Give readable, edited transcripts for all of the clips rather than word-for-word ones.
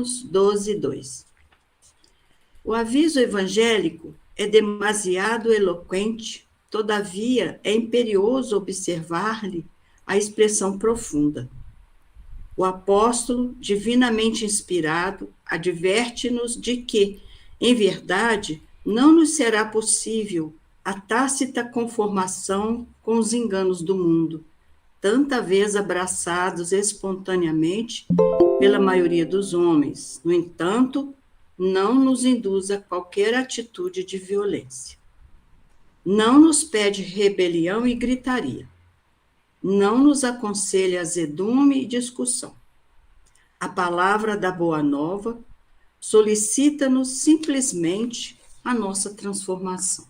Romanos 12, 2. O aviso evangélico é demasiado eloquente, todavia é imperioso observar-lhe a expressão profunda. O apóstolo, divinamente inspirado, adverte-nos de que, em verdade, não nos será possível a tácita conformação com os enganos do mundo, tanta vez abraçados espontaneamente pela maioria dos homens. No entanto, não nos induz a qualquer atitude de violência. Não nos pede rebelião e gritaria. Não nos aconselha azedume e discussão. A palavra da Boa Nova solicita-nos simplesmente a nossa transformação.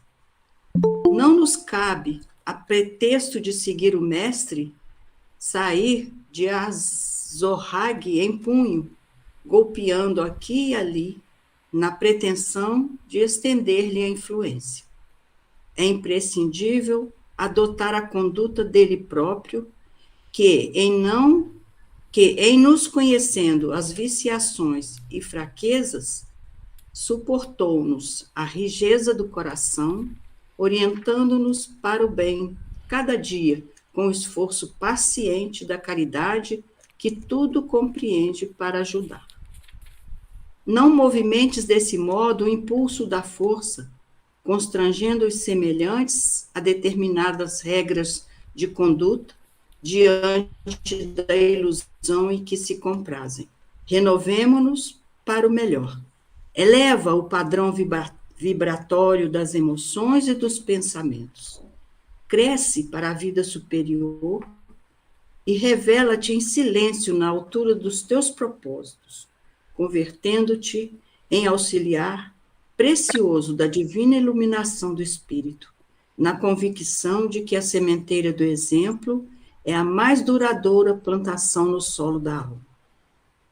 Não nos cabe, a pretexto de seguir o Mestre, sair de azorrague em punho, golpeando aqui e ali, na pretensão de estender-lhe a influência. É imprescindível adotar a conduta dele próprio, que em nos conhecendo as viciações e fraquezas, suportou-nos a rijeza do coração, orientando-nos para o bem, cada dia, com o esforço paciente da caridade, que tudo compreende para ajudar. Não movimentes desse modo o impulso da força, constrangendo os semelhantes a determinadas regras de conduta, diante da ilusão em que se comprazem. Renovemo-nos para o melhor. Eleva o padrão vibratório das emoções e dos pensamentos. Cresce para a vida superior e revela-te em silêncio na altura dos teus propósitos, convertendo-te em auxiliar precioso da divina iluminação do Espírito, na convicção de que a sementeira do exemplo é a mais duradoura plantação no solo da alma.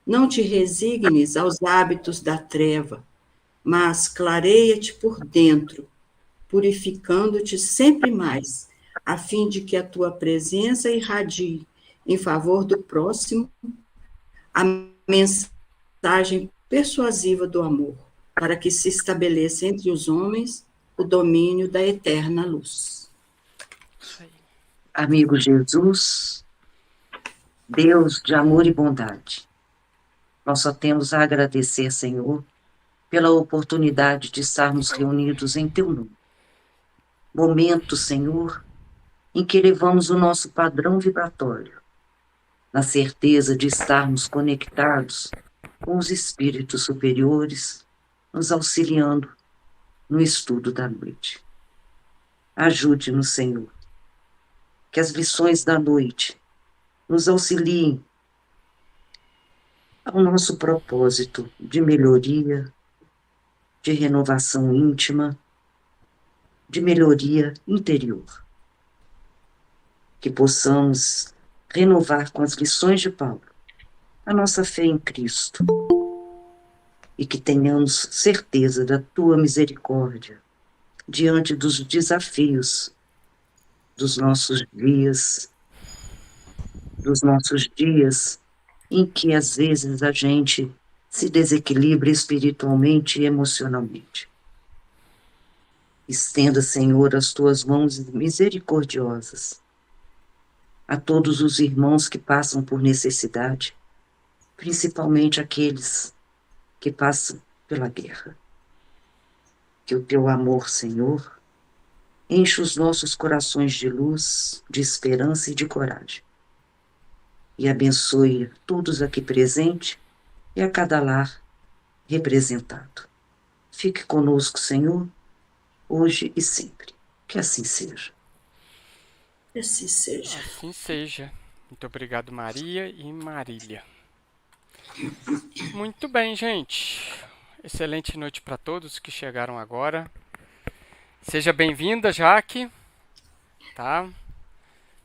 Não te resignes aos hábitos da treva, mas clareia-te por dentro, purificando-te sempre mais, a fim de que a tua presença irradie em favor do próximo a mensagem persuasiva do amor, para que se estabeleça entre os homens o domínio da eterna luz. Amigo Jesus, Deus de amor e bondade, nós só temos a agradecer, Senhor, pela oportunidade de estarmos reunidos em Teu nome. Momento, Senhor, em que elevamos o nosso padrão vibratório, na certeza de estarmos conectados com os espíritos superiores, nos auxiliando no estudo da noite. Ajude-nos, Senhor, que as lições da noite nos auxiliem ao nosso propósito de melhoria, de renovação íntima, de melhoria interior. Que possamos renovar com as lições de Paulo a nossa fé em Cristo e que tenhamos certeza da Tua misericórdia diante dos desafios dos nossos dias em que às vezes a gente se desequilibra espiritualmente e emocionalmente. Estenda, Senhor, as Tuas mãos misericordiosas a todos os irmãos que passam por necessidade, principalmente aqueles que passam pela guerra. Que o Teu amor, Senhor, enche os nossos corações de luz, de esperança e de coragem. E abençoe todos aqui presentes e a cada lar representado. Fique conosco, Senhor, hoje e sempre. Que assim seja. Que assim seja. Assim seja. Muito obrigado, Maria e Marília. Muito bem, gente. Excelente noite para todos que chegaram agora. Seja bem-vinda, Jaque. Tá?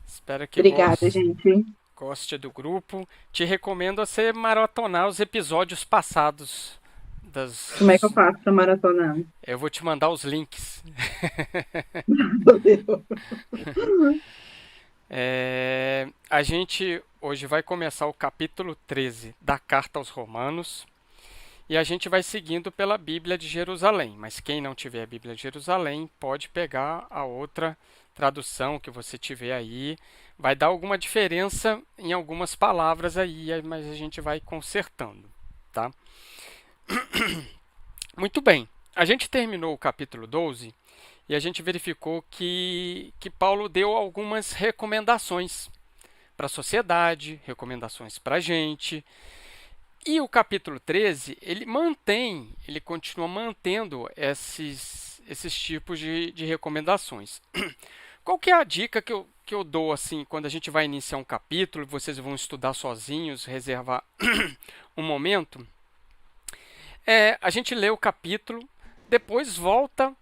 Espero que Obrigada, gente. Goste do grupo. Te recomendo a você maratonar os episódios passados das... Como é que eu faço para maratonar? Eu vou te mandar os links. Meu Deus. A gente hoje vai começar o capítulo 13 da Carta aos Romanos. e a gente vai seguindo pela Bíblia de Jerusalém. Mas quem não tiver a Bíblia de Jerusalém pode pegar a outra tradução que você tiver aí. Vai dar alguma diferença em algumas palavras aí, mas a gente vai consertando, tá? Muito bem. A gente terminou o capítulo 12 e a gente verificou que Paulo deu algumas recomendações para a sociedade, recomendações para a gente. E o capítulo 13, ele continua mantendo esses tipos de recomendações. Qual que é a dica que eu dou assim quando a gente vai iniciar um capítulo, vocês vão estudar sozinhos, reservar um momento? A gente lê o capítulo, depois volta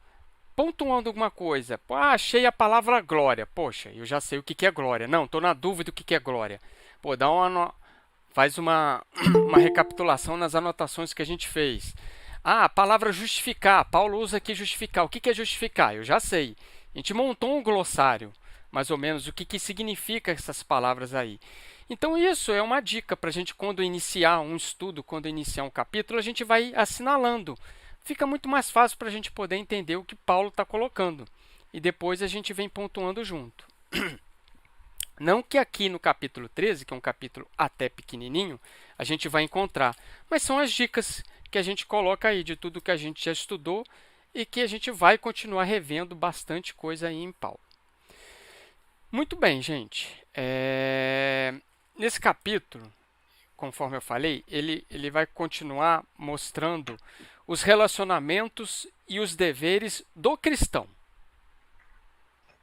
pontuando alguma coisa. Achei a palavra glória. Poxa, eu já sei o que é glória. Não, estou na dúvida do que é glória. Faz uma recapitulação nas anotações que a gente fez. A palavra justificar. Paulo usa aqui justificar. O que é justificar? Eu já sei. A gente montou um glossário, mais ou menos, o que significa essas palavras aí. Então isso é uma dica para a gente, quando iniciar um estudo, quando iniciar um capítulo, a gente vai assinalando. Fica muito mais fácil para a gente poder entender o que Paulo está colocando. E depois a gente vem pontuando junto. Não que aqui no capítulo 13, que é um capítulo até pequenininho, a gente vai encontrar, mas são as dicas que a gente coloca aí de tudo que a gente já estudou e que a gente vai continuar revendo bastante coisa aí em Paulo. Muito bem, gente. Nesse capítulo, conforme eu falei, ele vai continuar mostrando os relacionamentos e os deveres do cristão.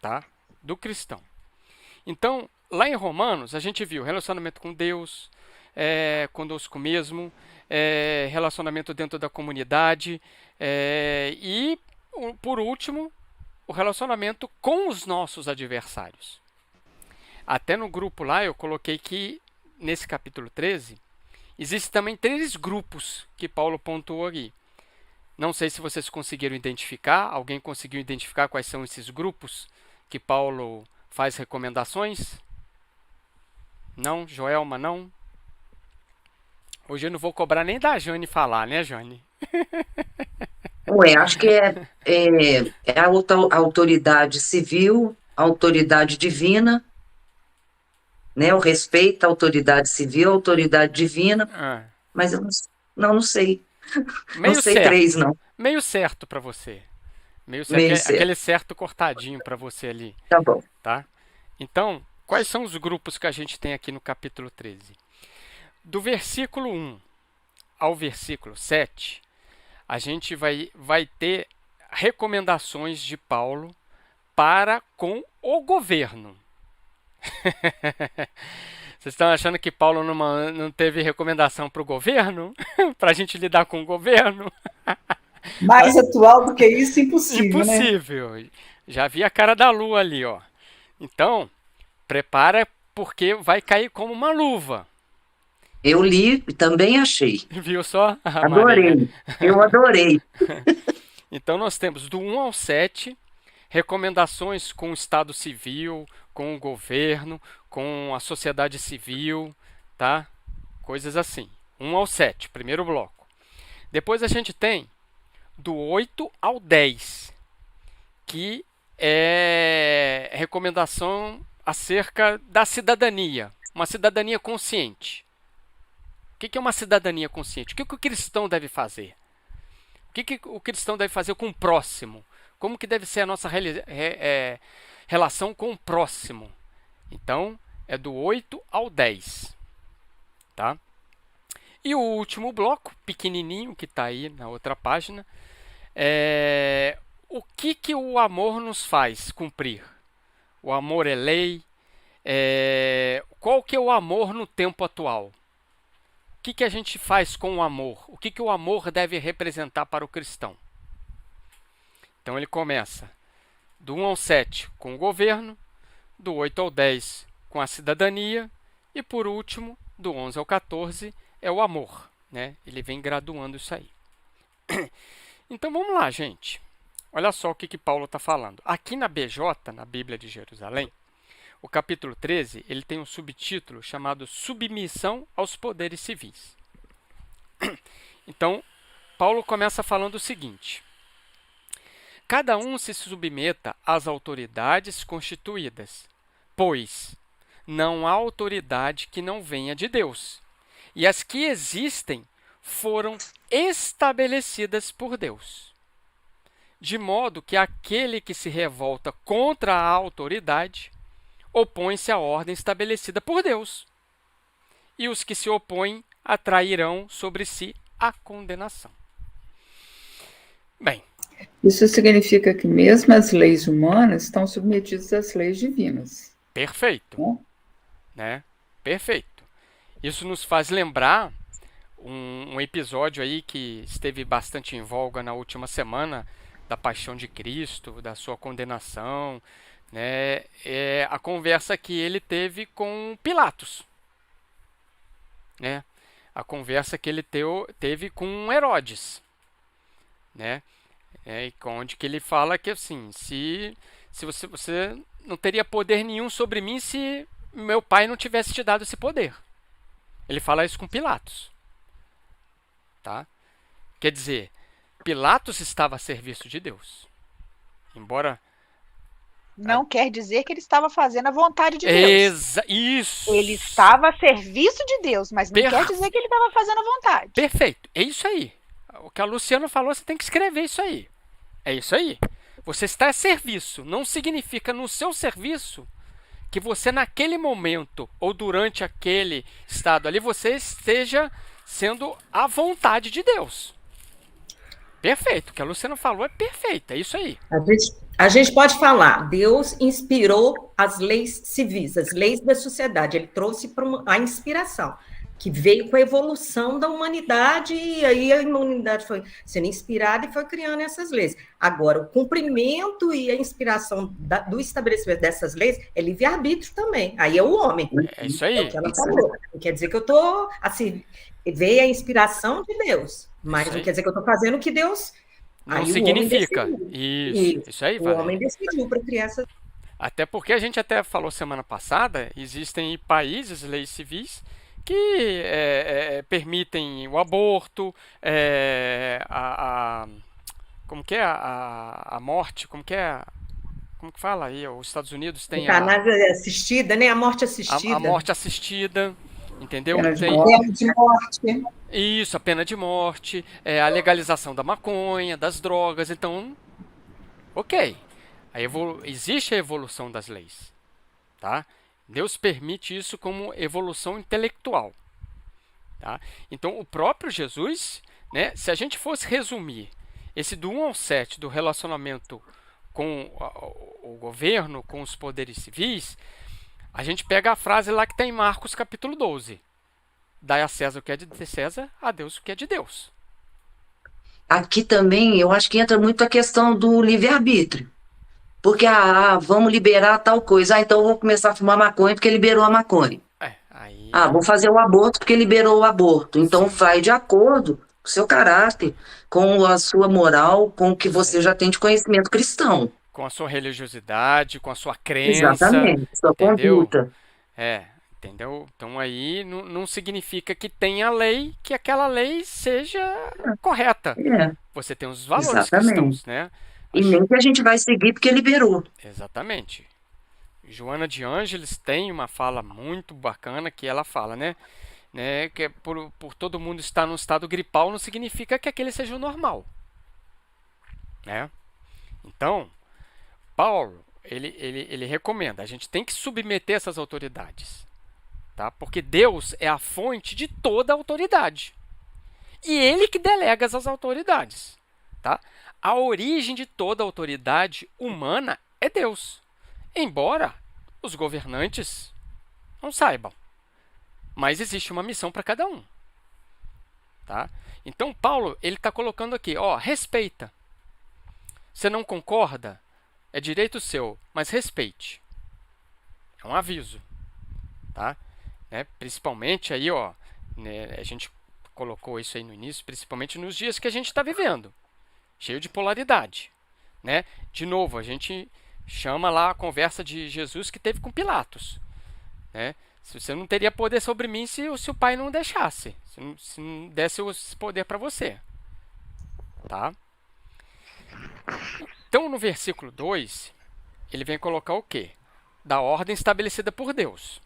Tá? Do cristão. Então, lá em Romanos, a gente viu relacionamento com Deus, conosco mesmo, relacionamento dentro da comunidade e, por último, o relacionamento com os nossos adversários. Até no grupo lá eu coloquei que, nesse capítulo 13, existem também 3 grupos que Paulo pontuou aqui. Não sei se vocês conseguiram identificar, alguém conseguiu identificar quais são esses grupos que Paulo faz recomendações? Não? Joelma, não? Hoje eu não vou cobrar nem da Jane falar, né, Jane? Acho que é a autoridade civil, a autoridade divina, né? O respeito à autoridade civil, à autoridade divina, mas eu não sei. Meio não sei certo. 3, não. Meio certo para você. Meio certo. Aquele certo cortadinho para você ali. Tá bom. Tá? Então, quais são os grupos que a gente tem aqui no capítulo 13? Do versículo 1 ao versículo 7, a gente vai ter recomendações de Paulo para com o governo. Vocês estão achando que Paulo não teve recomendação para o governo? Para a gente lidar com o governo? Mais atual do que isso, impossível, Impossível. Né? Já vi a cara da lua ali, ó. Então, prepara porque vai cair como uma luva. Eu li e também achei. Viu só? Adorei. Eu adorei. Então, nós temos do 1 ao 7, recomendações com o Estado civil, com o governo, com a sociedade civil, tá? Coisas assim. 1 ao 7, primeiro bloco. Depois a gente tem do 8 ao 10, que é recomendação acerca da cidadania, uma cidadania consciente. O que é uma cidadania consciente? O que o cristão deve fazer? O que o cristão deve fazer com o próximo? Como que deve ser a nossa relação com o próximo? Então, é do 8 ao 10. Tá? E o último bloco, pequenininho, que está aí na outra página, é o que o amor nos faz cumprir. O amor é lei. Qual que é o amor no tempo atual? O que a gente faz com o amor? O que o amor deve representar para o cristão? Então ele começa do 1 ao 7 com o governo, do 8 ao 10 com a cidadania e, por último, do 11 ao 14 é o amor. Né? Ele vem graduando isso aí. Então vamos lá, gente. Olha só o que Paulo está falando. Aqui na BJ, na Bíblia de Jerusalém, o capítulo 13 ele tem um subtítulo chamado Submissão aos Poderes Civis. Então, Paulo começa falando o seguinte: cada um se submeta às autoridades constituídas, pois não há autoridade que não venha de Deus, e as que existem foram estabelecidas por Deus. De modo que aquele que se revolta contra a autoridade opõe-se à ordem estabelecida por Deus, e os que se opõem atrairão sobre si a condenação. Bem, Isso significa que mesmo as leis humanas estão submetidas às leis divinas. perfeito, né? Perfeito. Isso nos faz lembrar um episódio aí que esteve bastante em voga na última semana da Paixão de Cristo, da sua condenação, né? É a conversa que ele teve com Pilatos, né? A conversa que ele teve com Herodes, né? Onde que ele fala que assim, se você não teria poder nenhum sobre mim se meu pai não tivesse te dado esse poder. Ele fala isso com Pilatos, tá? Quer dizer, Pilatos estava a serviço de Deus, embora Não quer dizer que ele estava fazendo a vontade de Deus. Isso. Ele estava a serviço de Deus, mas não quer dizer que ele estava fazendo a vontade. Perfeito, é isso aí. O que a Luciana falou, você tem que escrever isso aí. É isso aí. Você está a serviço. Não significa no seu serviço que você naquele momento ou durante aquele estado ali, você esteja sendo a vontade de Deus. Perfeito. O que a Luciana falou é perfeito. É isso aí. A gente pode falar, Deus inspirou as leis civis, as leis da sociedade. Ele trouxe a inspiração, que veio com a evolução da humanidade, e aí a humanidade foi sendo inspirada e foi criando essas leis. Agora, o cumprimento e a inspiração do estabelecimento dessas leis é livre-arbítrio também. Aí é o homem. É isso aí. É o que ela falou. Não quer dizer que eu estou, assim, veio a inspiração de Deus, mas não quer dizer que eu estou fazendo o que Deus... Não aí significa. Isso aí, o Valéria. homem decidiu para criar essa... Até porque a gente até falou semana passada, existem países, leis civis, que permitem o aborto, como que é a morte, como que fala aí? Os Estados Unidos tem Eutanásia assistida, né? A morte assistida. A morte assistida, entendeu? Pena de Tem morte. isso, a pena de morte, a legalização da maconha, das drogas. Então, ok. Existe a evolução das leis, tá? Deus permite isso como evolução intelectual, tá? Então, o próprio Jesus, né, se a gente fosse resumir esse do 1 ao 7 do relacionamento com o governo, com os poderes civis, a gente pega a frase lá que está em Marcos capítulo 12. Dai a César o que é de César, a Deus o que é de Deus. Aqui também, eu acho que entra muito a questão do livre-arbítrio. Porque, vamos liberar tal coisa. Então eu vou começar a fumar maconha porque liberou a maconha. Vou fazer o aborto porque liberou o aborto. Então vai de acordo com o seu caráter, com a sua moral, com o que você já tem de conhecimento cristão. Com a sua religiosidade, com a sua crença. Exatamente, sua conduta. Entendeu? Então aí não significa que tenha lei, que aquela lei seja correta. Você tem os valores cristãos, né? E nem que a gente vai seguir porque liberou. Exatamente. Joana de Ângeles tem uma fala muito bacana que ela fala, né? Que por todo mundo estar num estado gripal não significa que aquele seja o normal, né? Então, Paulo, ele recomenda, a gente tem que submeter essas autoridades, tá? Porque Deus é a fonte de toda a autoridade. E ele que delega as autoridades, tá? A origem de toda a autoridade humana é Deus, embora os governantes não saibam. Mas existe uma missão para cada um, tá? Então, Paulo, ele está colocando aqui, respeita. Você não concorda? É direito seu, mas respeite. É um aviso, tá? Principalmente aí, a gente colocou isso aí no início, principalmente nos dias que a gente está vivendo, cheio de polaridade, né? De novo, a gente chama lá a conversa de Jesus que teve com Pilatos, né? Você não teria poder sobre mim se o pai não deixasse, se não desse esse poder para você. Tá? Então, no versículo 2, ele vem colocar o quê? Da ordem estabelecida por Deus.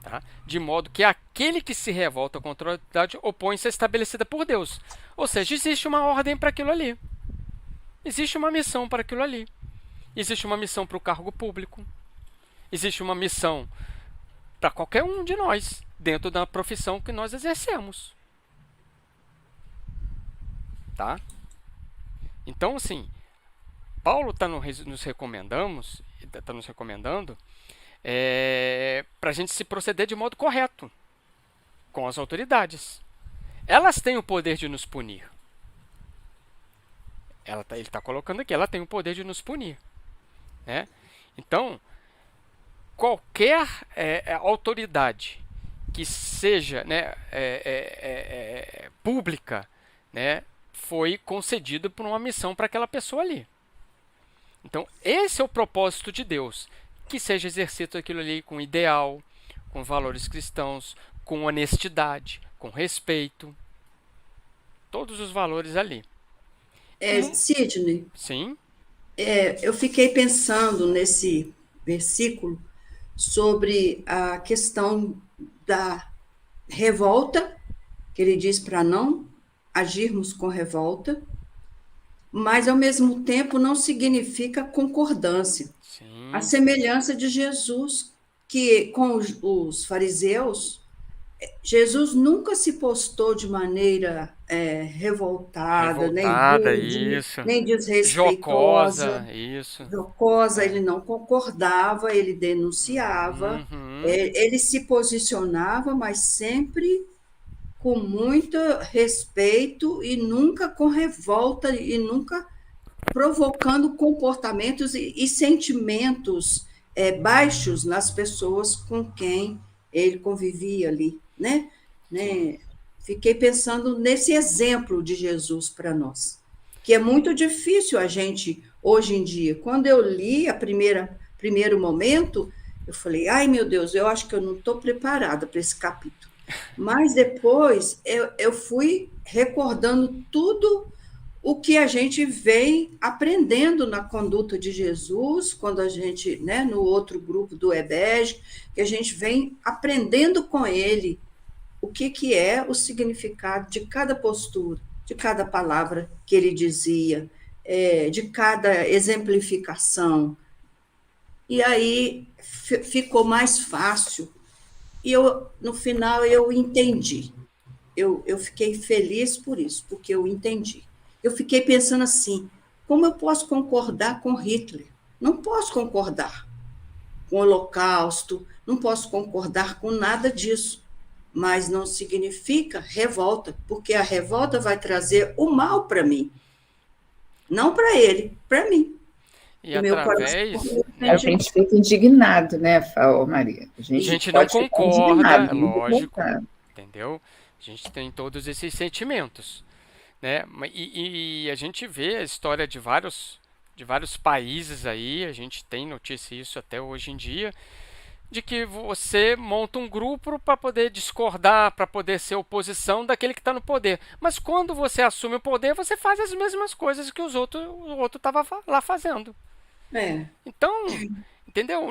Tá? De modo que aquele que se revolta contra a autoridade opõe-se à estabelecida por Deus. Ou seja, existe uma ordem para aquilo ali. Existe uma missão para aquilo ali. Existe uma missão para o cargo público. Existe uma missão para qualquer um de nós, dentro da profissão que nós exercemos. Tá? Então, assim, Paulo está nos recomendando para a gente se proceder de modo correto com as autoridades. Elas têm o poder de nos punir. Ele está colocando aqui, ela tem o poder de nos punir. Né? Então, qualquer autoridade que seja, né, pública, né, foi concedido por uma missão para aquela pessoa ali. Então, esse é o propósito de Deus, que seja exercido aquilo ali com ideal, com valores cristãos, com honestidade, com respeito, todos os valores ali. Sidney, Sim, eu fiquei pensando nesse versículo sobre a questão da revolta, que ele diz para não agirmos com revolta, mas, ao mesmo tempo, não significa concordância. sim. A semelhança de Jesus, que com os fariseus, Jesus nunca se postou de maneira revoltada, Isso. nem desrespeitosa. Jocosa, isso. Jocosa, ele não concordava, ele denunciava, Uhum. ele se posicionava, mas sempre com muito respeito e nunca com revolta e nunca provocando comportamentos e sentimentos baixos nas pessoas com quem ele convivia ali, né? Fiquei pensando nesse exemplo de Jesus para nós, que é muito difícil a gente, hoje em dia. Quando eu li primeiro momento, eu falei, ai meu Deus, eu acho que eu não estou preparada para esse capítulo. Mas depois eu fui recordando tudo o que a gente vem aprendendo na conduta de Jesus, quando a gente, né, no outro grupo do EBEG, que a gente vem aprendendo com ele o que é o significado de cada postura, de cada palavra que ele dizia, de cada exemplificação. E aí ficou mais fácil. E no final eu entendi. Eu fiquei feliz por isso, porque eu entendi. Eu fiquei pensando assim, como eu posso concordar com Hitler? Não posso concordar com o Holocausto, não posso concordar com nada disso, mas não significa revolta, porque a revolta vai trazer o mal para mim, não para ele, para mim. E através... A gente fica indignado, né, Maria? A gente não concorda, lógico, entendeu? A gente tem todos esses sentimentos, né? E a gente vê a história de vários países aí, a gente tem notícia disso até hoje em dia, de que você monta um grupo para poder discordar, para poder ser oposição daquele que está no poder. Mas quando você assume o poder, você faz as mesmas coisas que o outro estava lá fazendo. Então, entendeu?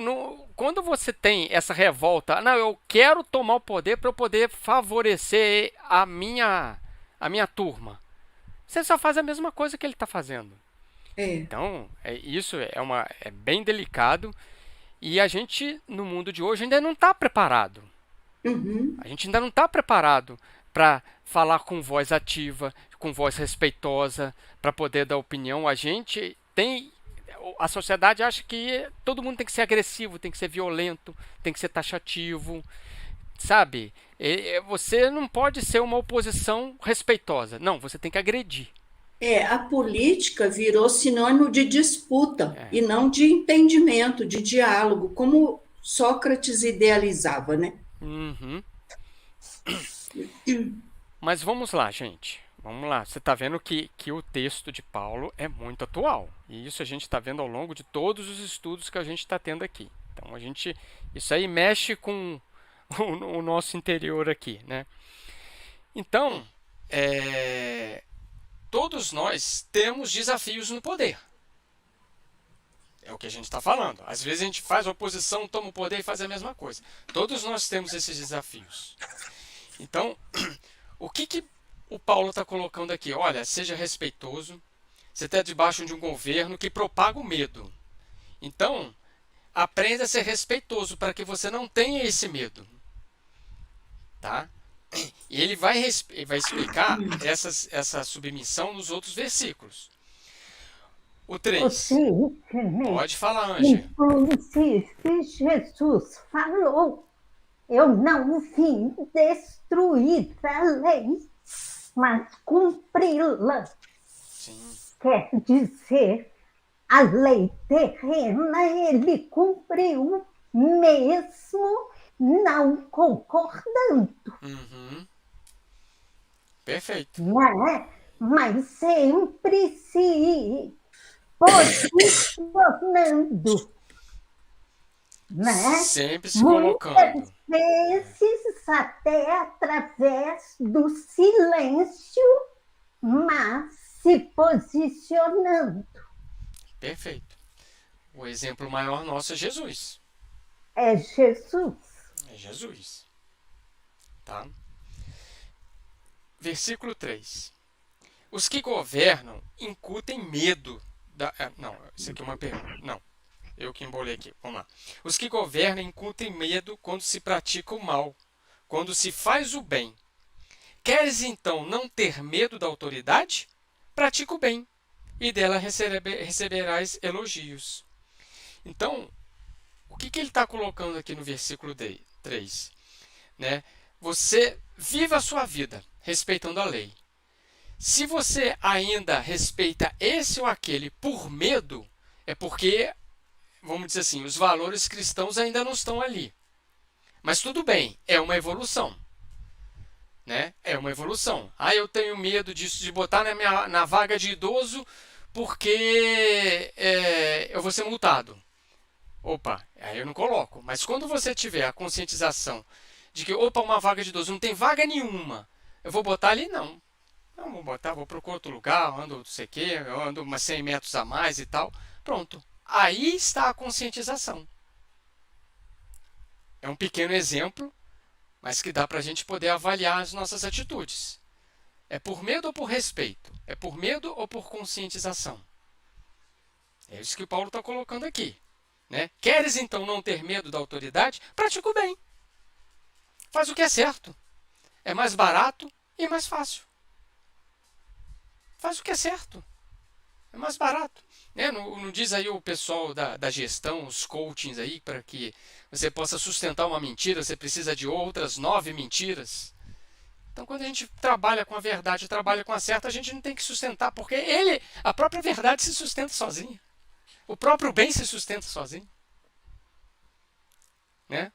Quando você tem essa revolta, não, eu quero tomar o poder para eu poder favorecer a minha turma. Você só faz a mesma coisa que ele está fazendo. Então, isso é bem delicado. E a gente, no mundo de hoje, ainda não está preparado. Uhum. A gente ainda não está preparado para falar com voz ativa, com voz respeitosa, para poder dar opinião. A sociedade acha que todo mundo tem que ser agressivo, tem que ser violento, tem que ser taxativo, sabe? Você não pode ser uma oposição respeitosa. Não, você tem que agredir. A política virou sinônimo de disputa e não de entendimento, de diálogo, como Sócrates idealizava, né? Uhum. Mas vamos lá, gente. Vamos lá. Você está vendo que o texto de Paulo é muito atual. E isso a gente está vendo ao longo de todos os estudos que a gente está tendo aqui. Então isso aí mexe com o nosso interior aqui, né? Então, todos nós temos desafios no poder. É o que a gente está falando. Às vezes a gente faz oposição, toma o poder e faz a mesma coisa. Todos nós temos esses desafios. Então, o que o Paulo está colocando aqui? Olha, seja respeitoso. Você está debaixo de um governo que propaga o medo. Então, aprenda a ser respeitoso para que você não tenha esse medo. Tá? E ele vai explicar essa submissão nos outros versículos. O 3. Pode falar, Ângela. Inclusive, Jesus falou: eu não vim destruir a lei, mas cumpri-la. Sim. Quer dizer, a lei terrena ele cumpriu, mesmo não concordando. Uhum. Perfeito. Né? Mas sempre se posicionando, né? Sempre se colocando. Muitas vezes até através do silêncio, mas se posicionando. Perfeito. O exemplo maior nosso é Jesus. É Jesus. É Jesus. Tá? Versículo 3. Os que governam incutem medo da... Não, isso aqui é uma pergunta. Não, eu que embolei aqui. Vamos lá. Os que governam incutem medo quando se pratica o mal, quando se faz o bem. Queres então não ter medo da autoridade? Pratica o bem, e dela receberás elogios. Então, o que ele está colocando aqui no versículo 3? Né? Você viva a sua vida respeitando a lei. Se você ainda respeita esse ou aquele por medo, é porque, vamos dizer assim, os valores cristãos ainda não estão ali. Mas tudo bem, é uma evolução. Né? É uma evolução. Eu tenho medo disso, de botar na vaga de idoso porque eu vou ser multado. Opa, aí eu não coloco. Mas quando você tiver a conscientização de que, uma vaga de idoso não tem vaga nenhuma, eu vou botar ali? Não. Não vou botar, vou procurar outro lugar, ando não sei o quê, ando umas 100 metros a mais e tal. Pronto. Aí está a conscientização. É um pequeno exemplo, mas que dá para a gente poder avaliar as nossas atitudes. É por medo ou por respeito? É por medo ou por conscientização? É isso que o Paulo está colocando aqui. Né? Queres então não ter medo da autoridade? Pratica o bem. Faz o que é certo. É mais barato e mais fácil. Faz o que é certo. É mais barato. Né? Não diz aí o pessoal da gestão, os coachings aí, para que você possa sustentar uma mentira, você precisa de outras 9 mentiras. Então, quando a gente trabalha com a verdade, trabalha com a certa, a gente não tem que sustentar, porque a própria verdade se sustenta sozinha. O próprio bem se sustenta sozinho. Né?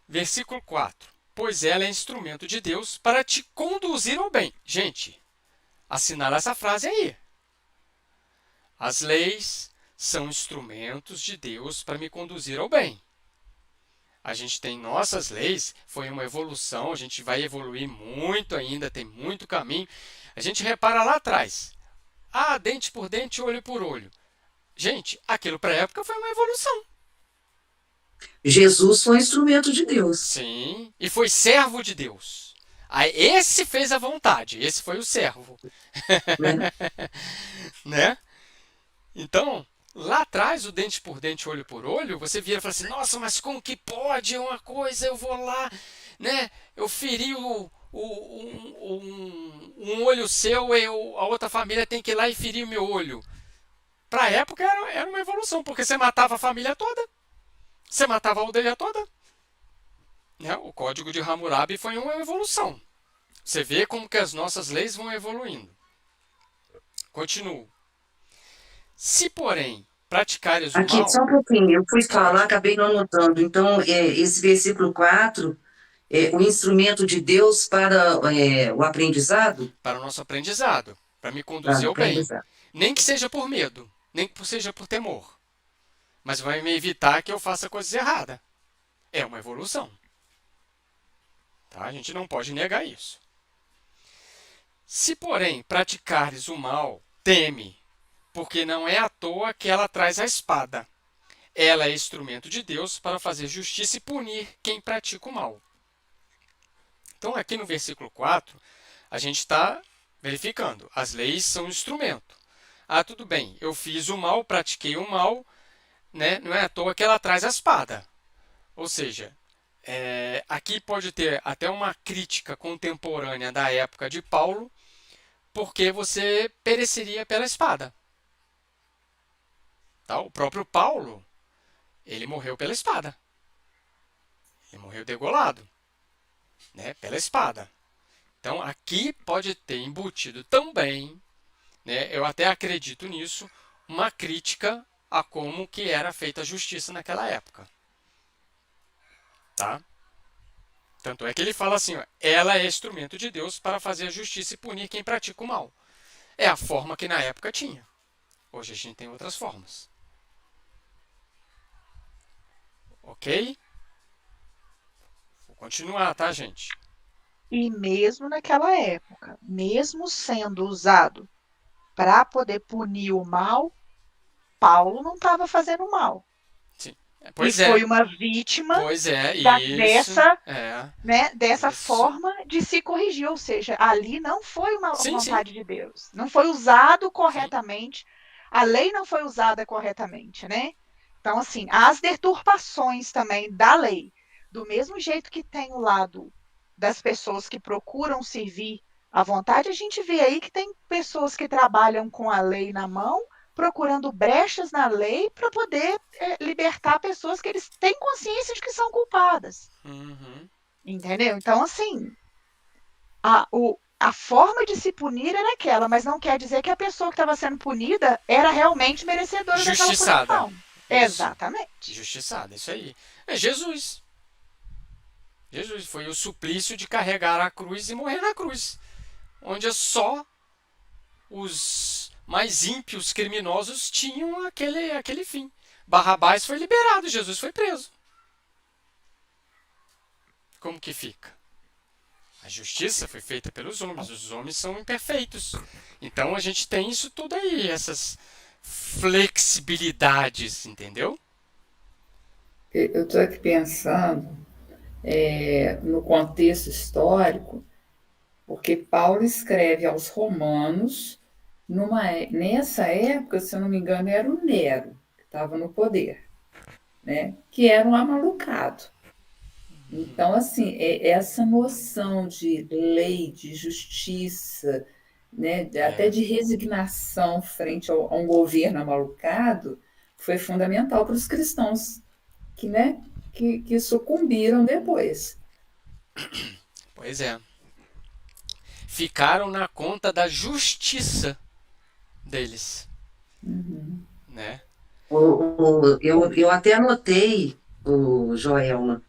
Versículo 4. Pois ela é instrumento de Deus para te conduzir ao bem. Gente, assinala essa frase aí. As leis são instrumentos de Deus para me conduzir ao bem. A gente tem nossas leis, foi uma evolução, a gente vai evoluir muito ainda, tem muito caminho. A gente repara lá atrás. Dente por dente, olho por olho. Gente, aquilo para a época foi uma evolução. Jesus foi um instrumento de Deus. Sim, e foi servo de Deus. Esse fez a vontade, esse foi o servo. Né? Então, lá atrás, o dente por dente, olho por olho, você vira e fala assim, nossa, mas como que pode uma coisa, eu vou lá, né? Eu feri um olho seu, a outra família tem que ir lá e ferir o meu olho. Para a época era uma evolução, porque você matava a família toda. Você matava a aldeia toda. Né? O Código de Hammurabi foi uma evolução. Você vê como que as nossas leis vão evoluindo. Continuo. Se, porém, praticares o mal... Aqui, só um pouquinho, eu fui falar, acabei não anotando. Então, esse versículo 4, o instrumento de Deus para o aprendizado? Para o nosso aprendizado, para me conduzir ao bem. Nem que seja por medo, nem que seja por temor. mas vai me evitar que eu faça coisas erradas. É uma evolução. Tá? A gente não pode negar isso. Se, porém, praticares o mal, teme, porque não é à toa que ela traz a espada. Ela é instrumento de Deus para fazer justiça e punir quem pratica o mal. Então, aqui no versículo 4, a gente está verificando. As leis são instrumento. Ah, tudo bem, eu fiz o mal, pratiquei o mal, né? Não é à toa que ela traz a espada. Ou seja, aqui pode ter até uma crítica contemporânea da época de Paulo, porque você pereceria pela espada. Tá? O próprio Paulo, ele morreu pela espada. Ele morreu degolado, né? Pela espada. Então, aqui pode ter embutido também, né? Eu até acredito nisso, uma crítica a como que era feita a justiça naquela época. Tá? Tanto é que ele fala assim, ó, ela é instrumento de Deus para fazer a justiça e punir quem pratica o mal. É a forma que na época tinha. Hoje a gente tem outras formas. Ok? Vou continuar, tá, gente? E mesmo naquela época, mesmo sendo usado para poder punir o mal, Paulo não estava fazendo mal. Sim. E Pois foi é. uma vítima Pois é, isso. dessa Isso. forma de se corrigir. Ou seja, ali não foi uma Sim, vontade de Deus. Não foi usado corretamente. A lei não foi usada corretamente, né? Então, assim, as deturpações também da lei, do mesmo jeito que tem o lado das pessoas que procuram servir à vontade, a gente vê aí que tem pessoas que trabalham com a lei na mão, procurando brechas na lei para poder libertar pessoas que eles têm consciência de que são culpadas. Uhum. Entendeu? Então, assim, a forma de se punir era aquela, mas não quer dizer que a pessoa que estava sendo punida era realmente merecedora daquela punição. Exatamente. Justiçada, isso aí. É Jesus. Jesus foi o suplício de carregar a cruz e morrer na cruz. Onde só os mais ímpios criminosos tinham aquele fim. Barrabás foi liberado, Jesus foi preso. Como que fica? A justiça foi feita pelos homens, os homens são imperfeitos. Então a gente tem isso tudo aí, essas flexibilidades, entendeu? Eu estou aqui pensando no contexto histórico, porque Paulo escreve aos Romanos, nessa época, se eu não me engano, era o Nero, que estava no poder, né? Que era um amalucado. Então, assim, essa noção de lei, de justiça, né, até de resignação frente a um governo amalucado, foi fundamental para os cristãos que sucumbiram depois. Pois é. Ficaram na conta da justiça deles. Uhum. Né? Eu até anotei, o Joelma,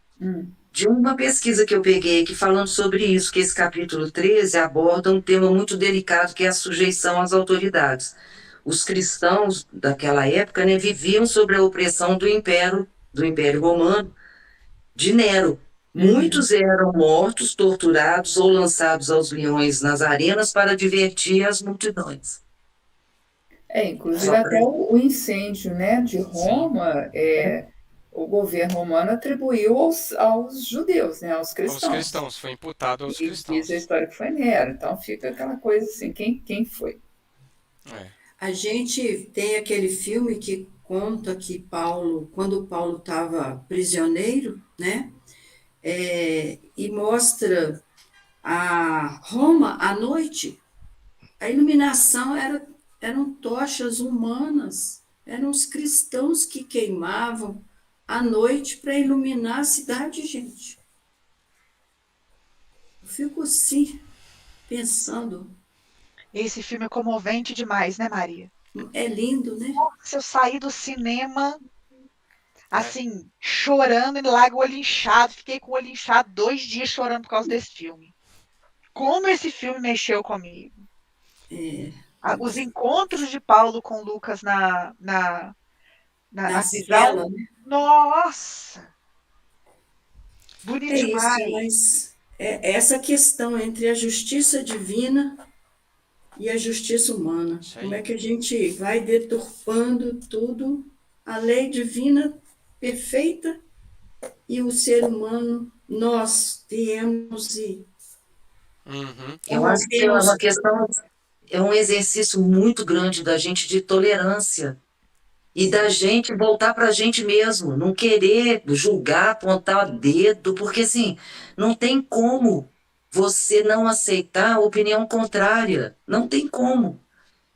de uma pesquisa que eu peguei aqui falando sobre isso, que esse capítulo 13 aborda um tema muito delicado, que é a sujeição às autoridades. Os cristãos daquela época, né, viviam sob a opressão do Império Romano, de Nero. Muitos eram mortos, torturados ou lançados aos leões nas arenas para divertir as multidões. Inclusive até o incêndio, né, de Roma, o governo romano atribuiu aos judeus, né, aos cristãos. Aos cristãos, foi imputado aos cristãos. Diz a história que foi Nero, então fica aquela coisa assim, quem foi? A gente tem aquele filme que conta que Paulo, quando Paulo estava prisioneiro, né, e mostra a Roma à noite, a iluminação eram tochas humanas, eram os cristãos que queimavam à noite para iluminar a cidade, gente. Eu fico assim, pensando. Esse filme é comovente demais, né, Maria? É lindo, né? Nossa, eu saí do cinema, assim, chorando e lá com o olho inchado. Fiquei com o olho inchado 2 dias chorando por causa desse filme. Como esse filme mexeu comigo. Os encontros de Paulo com Lucas na cela, prisão. né? Nossa! Bonito É isso, demais. mas é essa questão entre a justiça divina e a justiça humana. Isso Como é aí. que a gente vai deturpando tudo, a lei divina perfeita e o ser humano, nós viemos e Uhum. Eu acho que é corrompemos. uma questão, é um exercício muito grande da gente de tolerância e da gente voltar para a gente mesmo, não querer julgar, apontar o dedo, porque assim, não tem como você não aceitar a opinião contrária, não tem como.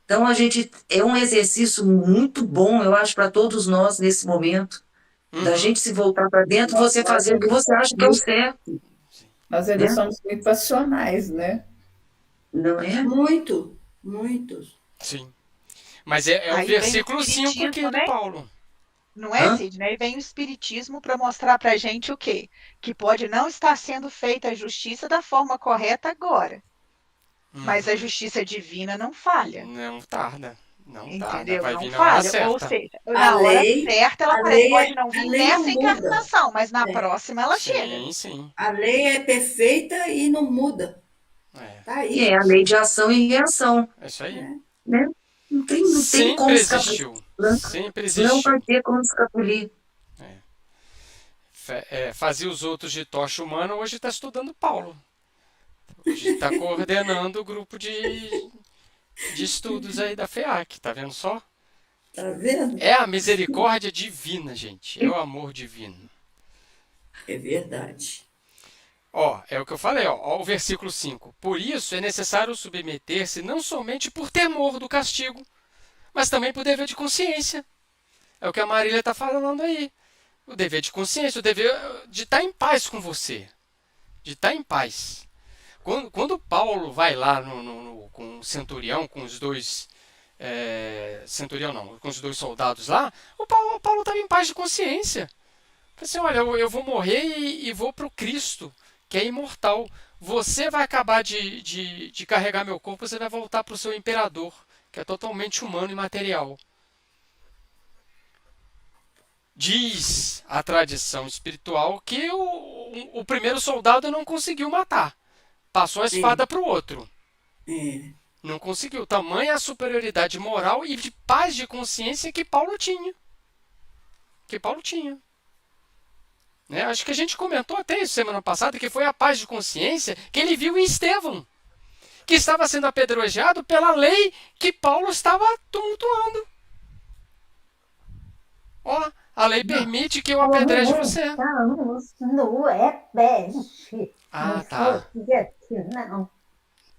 Então a gente é um exercício muito bom, eu acho, para todos nós nesse momento, da Uhum. gente se voltar para dentro, você fazer o que você acha que é o certo, Nós ainda né? somos muito passionais, né? Não é? Muito, muito. Sim. Mas é o Aí vem o versículo 5 aqui espiritismo, do né? Paulo. Não é, Hã? Sidney? Aí vem o espiritismo para mostrar para a gente o quê? Que pode não estar sendo feita a justiça da forma correta agora, mas a justiça divina não falha. Não tarda. Não tarda. Entendeu? Vai Não vir na hora falha. Ou certa. seja, A na hora lei, certa ela a lei, pode não a vir lei não nessa muda. encarnação, mas na É. próxima ela chega. Sim, sim. A lei é perfeita e não muda. É, Tá E aí. é a lei de ação e reação, é isso aí. né? Não tem como Sempre escapulir. existiu. Sempre Não vai existiu. ter como escapulir. Fazia os outros de tocha humana, hoje está estudando Paulo. Hoje está coordenando o grupo de estudos aí da FEAC, tá vendo só? Tá vendo? É a misericórdia divina, gente. É o amor divino. É verdade. Ó, é o que eu falei, ó, o versículo 5. Por isso é necessário submeter-se não somente por temor do castigo, mas também por dever de consciência. É o que a Marília está falando aí. O dever de consciência, o dever de estar em paz com você. De estar em paz. Quando Paulo vai lá com o centurião, com os dois. Centurião não, com os dois soldados lá, o Paulo estava em paz de consciência. Falei assim: olha, eu vou morrer e vou para o Cristo, que é imortal. Você vai acabar de carregar meu corpo, você vai voltar para o seu imperador, que é totalmente humano e material. Diz a tradição espiritual que o primeiro soldado não conseguiu matar. Passou a espada para o outro. É. Não conseguiu. Tamanha a superioridade moral e de paz de consciência que Paulo tinha. Né? Acho que a gente comentou até isso semana passada, que foi a paz de consciência que ele viu em Estevão, que estava sendo apedrejado pela lei que Paulo estava tumultuando. Ó, a lei permite que eu apedreje você. Estamos no EBEST. Ah, Não tá. foi aqui, não.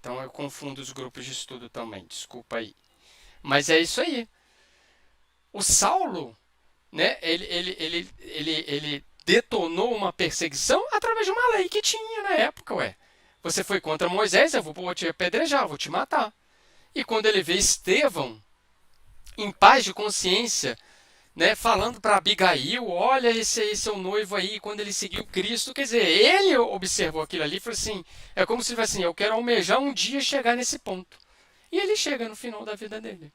Então eu confundo os grupos de estudo também, desculpa aí. Mas é isso aí. O Saulo, né, ele detonou uma perseguição através de uma lei que tinha na época, ué. Você foi contra Moisés, eu vou te apedrejar, vou te matar. E quando ele vê Estevão em paz de consciência, né, falando para Abigail, olha, esse aí, seu noivo aí, quando ele seguiu Cristo, quer dizer, ele observou aquilo ali e falou assim, é como se fosse assim, eu quero almejar um dia chegar nesse ponto. E ele chega no final da vida dele.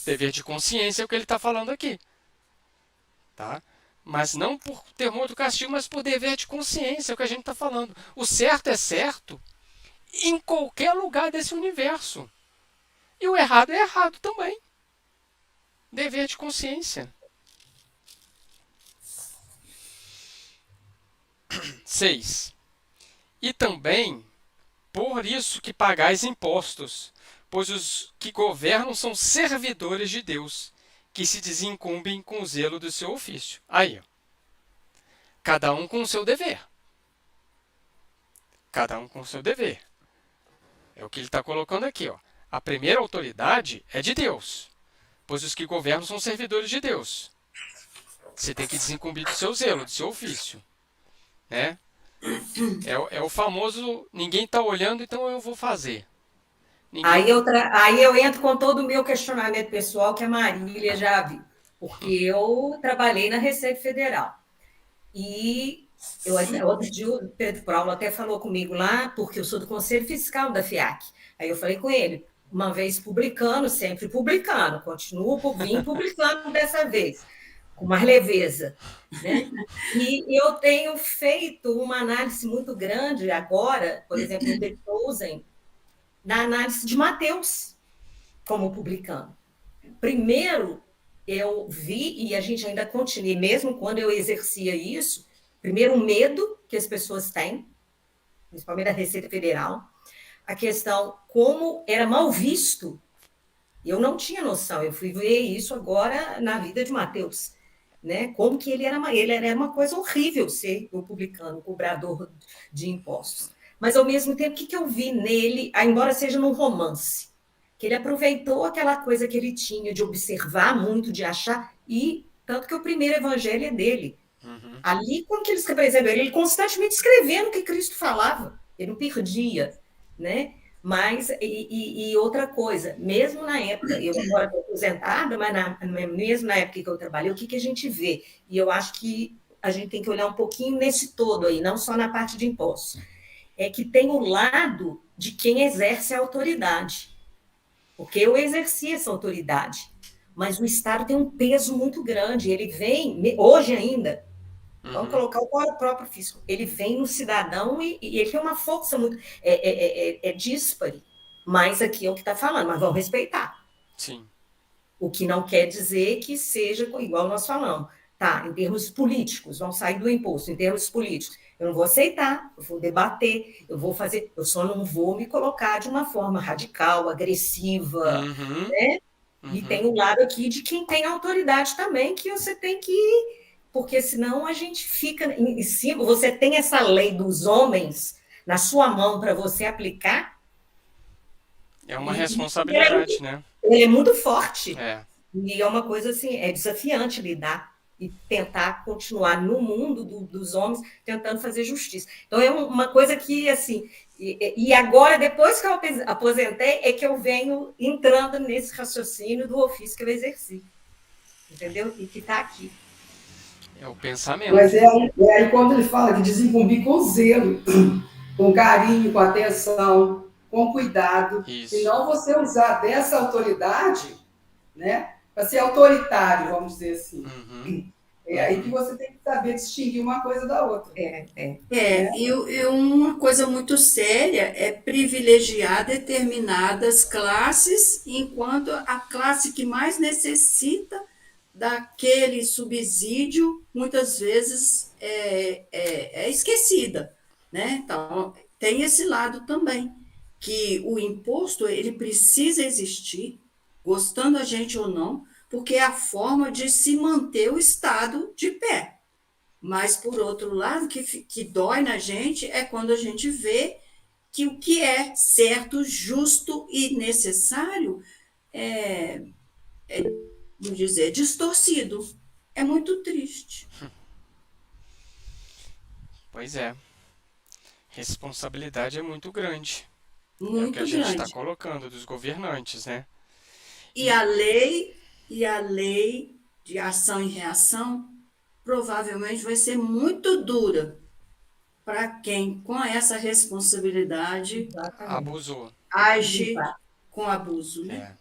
Dever de consciência é o que ele está falando aqui. Tá? Mas não por temor do castigo, mas por dever de consciência, é o que a gente está falando. O certo é certo em qualquer lugar desse universo. E o errado é errado também. Dever de consciência. 6. E também, por isso que pagais impostos, pois os que governam são servidores de Deus, que se desincumbem com o zelo do seu ofício. Aí, ó. Cada um com o seu dever. Cada um com o seu dever. É o que ele está colocando aqui, ó. A primeira autoridade é de Deus, pois os que governam são servidores de Deus. Você tem que desincumbir do seu zelo, do seu ofício. Né? É o famoso, ninguém está olhando, então eu vou fazer. Aí eu entro com todo o meu questionamento pessoal, que a Marília já viu, porque eu trabalhei na Receita Federal. E outro dia o Pedro Paulo até falou comigo lá, porque eu sou do Conselho Fiscal da FIAC. Aí eu falei com ele, uma vez publicando, sempre publicando, continuo vim publicando dessa vez, com mais leveza, né? E eu tenho feito uma análise muito grande agora, por exemplo, no The Chosen, na análise de Mateus, como publicando. Primeiro, eu vi, e a gente ainda continua, mesmo quando eu exercia isso, primeiro, o medo que as pessoas têm, principalmente da Receita Federal, a questão como era mal visto. Eu não tinha noção, eu fui ver isso agora na vida de Mateus, né? Como que ele era uma coisa horrível ser o publicano, o cobrador de impostos. Mas, ao mesmo tempo, o que eu vi nele, embora seja num romance, que ele aproveitou aquela coisa que ele tinha de observar muito, de achar, e tanto que o primeiro evangelho é dele. Ali, como que ele escreveu? Ele constantemente escrevendo o que Cristo falava, ele não perdia, né? Mas, e outra coisa, mesmo na época, eu agora estou aposentada, mas mesmo na época que eu trabalhei, o que a gente vê? E eu acho que a gente tem que olhar um pouquinho nesse todo aí, não só na parte de impostos, é que tem o lado de quem exerce a autoridade, porque eu exerci essa autoridade, mas o Estado tem um peso muito grande, ele vem, hoje ainda, vamos colocar o próprio fisco. Ele vem no cidadão e ele tem uma força muito díspare. Mas aqui é o que está falando, mas vamos respeitar. Sim. O que não quer dizer que seja igual nós falamos. Tá, em termos políticos, vamos sair do imposto, em termos políticos. Eu não vou aceitar, eu vou debater, eu vou fazer, eu só não vou me colocar de uma forma radical, agressiva, né? E tem o lado aqui de quem tem autoridade também, que você tem que porque senão a gente fica em cima, você tem essa lei dos homens na sua mão para você aplicar. É uma responsabilidade, né? Ele é muito forte. É. E é uma coisa assim, é desafiante lidar e tentar continuar no mundo dos homens, tentando fazer justiça. Então é uma coisa que, assim, e agora, depois que eu aposentei, é que eu venho entrando nesse raciocínio do ofício que eu exerci. Entendeu? E que está aqui. É o pensamento. Mas é aí quando ele fala que desincumbir com zelo, com carinho, com atenção, com cuidado. Isso. E não você usar dessa autoridade, né, para ser autoritário, vamos dizer assim. É aí que você tem que saber distinguir uma coisa da outra. E uma coisa muito séria é privilegiar determinadas classes, enquanto a classe que mais necessita daquele subsídio, muitas vezes é esquecida, né? Então, tem esse lado também, que o imposto, ele precisa existir, gostando a gente ou não, porque é a forma de se manter o Estado de pé. Mas, por outro lado, que dói na gente é quando a gente vê que o que é certo, justo e necessário vamos dizer, distorcido. É muito triste. Pois é. Responsabilidade é muito grande. Muito é o que a gente grande. está colocando dos governantes, né? E a lei de ação e reação provavelmente vai ser muito dura para quem, com essa responsabilidade, abusou. Age com abuso, né?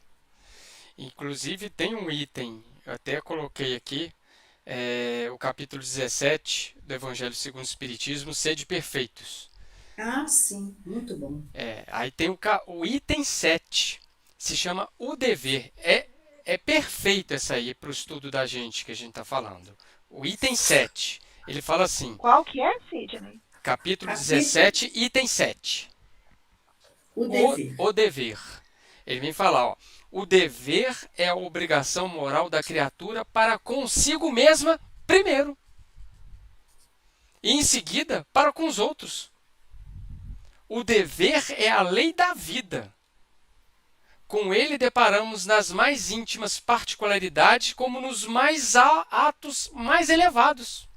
Inclusive, tem um item, eu até coloquei aqui, o capítulo 17 do Evangelho segundo o Espiritismo, Sede Perfeitos. Ah, sim, muito bom. Aí tem o item 7, se chama O Dever. É perfeito essa aí para o estudo da gente que a gente está falando. O item 7, ele fala assim... Qual que é, Sidney? Capítulo 17, item 7. O dever. Ele vem falar, ó. O dever é a obrigação moral da criatura para consigo mesma, primeiro. E em seguida, para com os outros. O dever é a lei da vida. Com ele deparamos nas mais íntimas particularidades, como nos mais atos mais elevados.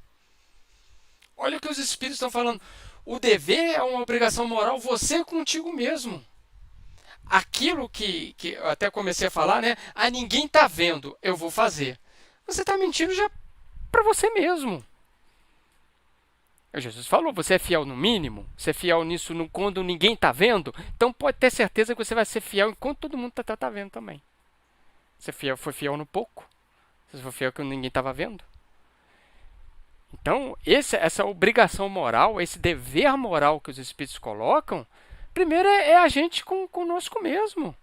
Olha o que os espíritos estão falando. O dever é uma obrigação moral, você contigo mesmo. Aquilo que eu até comecei a falar, né? Ninguém está vendo, eu vou fazer. Você está mentindo já para você mesmo. Jesus falou, você é fiel no mínimo, você é fiel nisso quando ninguém está vendo, então pode ter certeza que você vai ser fiel enquanto todo mundo está vendo também. Você foi fiel no pouco, você foi fiel quando ninguém estava vendo. Então, essa obrigação moral, esse dever moral que os Espíritos colocam, primeiro é a gente conosco mesmo.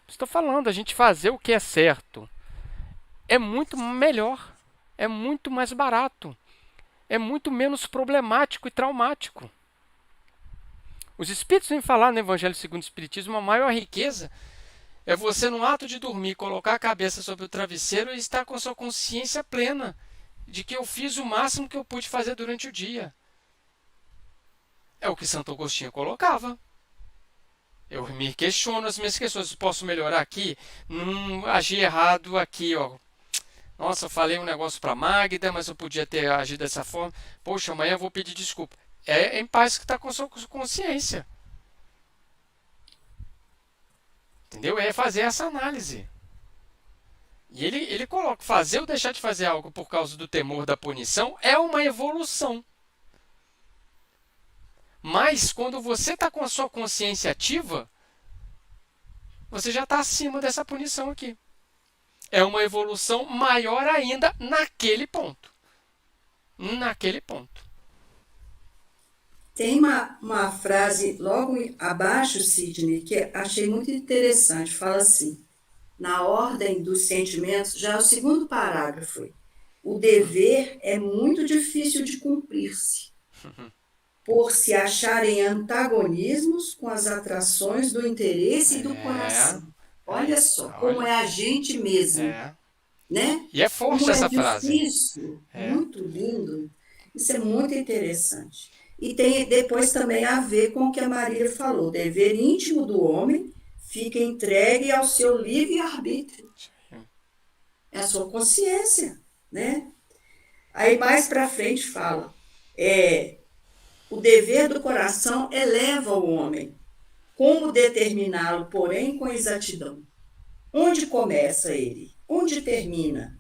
Estou falando, a gente fazer o que é certo é muito melhor, é muito mais barato, é muito menos problemático e traumático. Os Espíritos vêm falar no Evangelho segundo o Espiritismo, a maior riqueza é você, no ato de dormir, colocar a cabeça sobre o travesseiro e estar com a sua consciência plena de que eu fiz o máximo que eu pude fazer durante o dia. É o que Santo Agostinho colocava. Eu me questiono as minhas questões. Posso melhorar aqui? Não agi errado aqui, ó. Nossa, eu falei um negócio para Magda, mas eu podia ter agido dessa forma. Poxa, amanhã eu vou pedir desculpa. É em paz que está com a sua consciência. Entendeu? É fazer essa análise. E ele coloca, fazer ou deixar de fazer algo por causa do temor da punição é uma evolução. Mas quando você está com a sua consciência ativa, você já está acima dessa punição aqui. É uma evolução maior ainda naquele ponto. Naquele ponto. Tem uma frase logo abaixo, Sidney, que achei muito interessante. Fala assim, na ordem dos sentimentos, já é o segundo parágrafo. O dever é muito difícil de cumprir-se, por se acharem antagonismos com as atrações do interesse e do coração. Olha só, como é a gente mesmo, né? E é forte como essa é frase. Difícil, muito lindo. Isso é muito interessante. E tem depois também a ver com o que a Marília falou. O dever íntimo do homem fica entregue ao seu livre-arbítrio. É a sua consciência, né? Aí mais para frente fala, o dever do coração eleva o homem. Como determiná-lo, porém, com exatidão? Onde começa ele? Onde termina?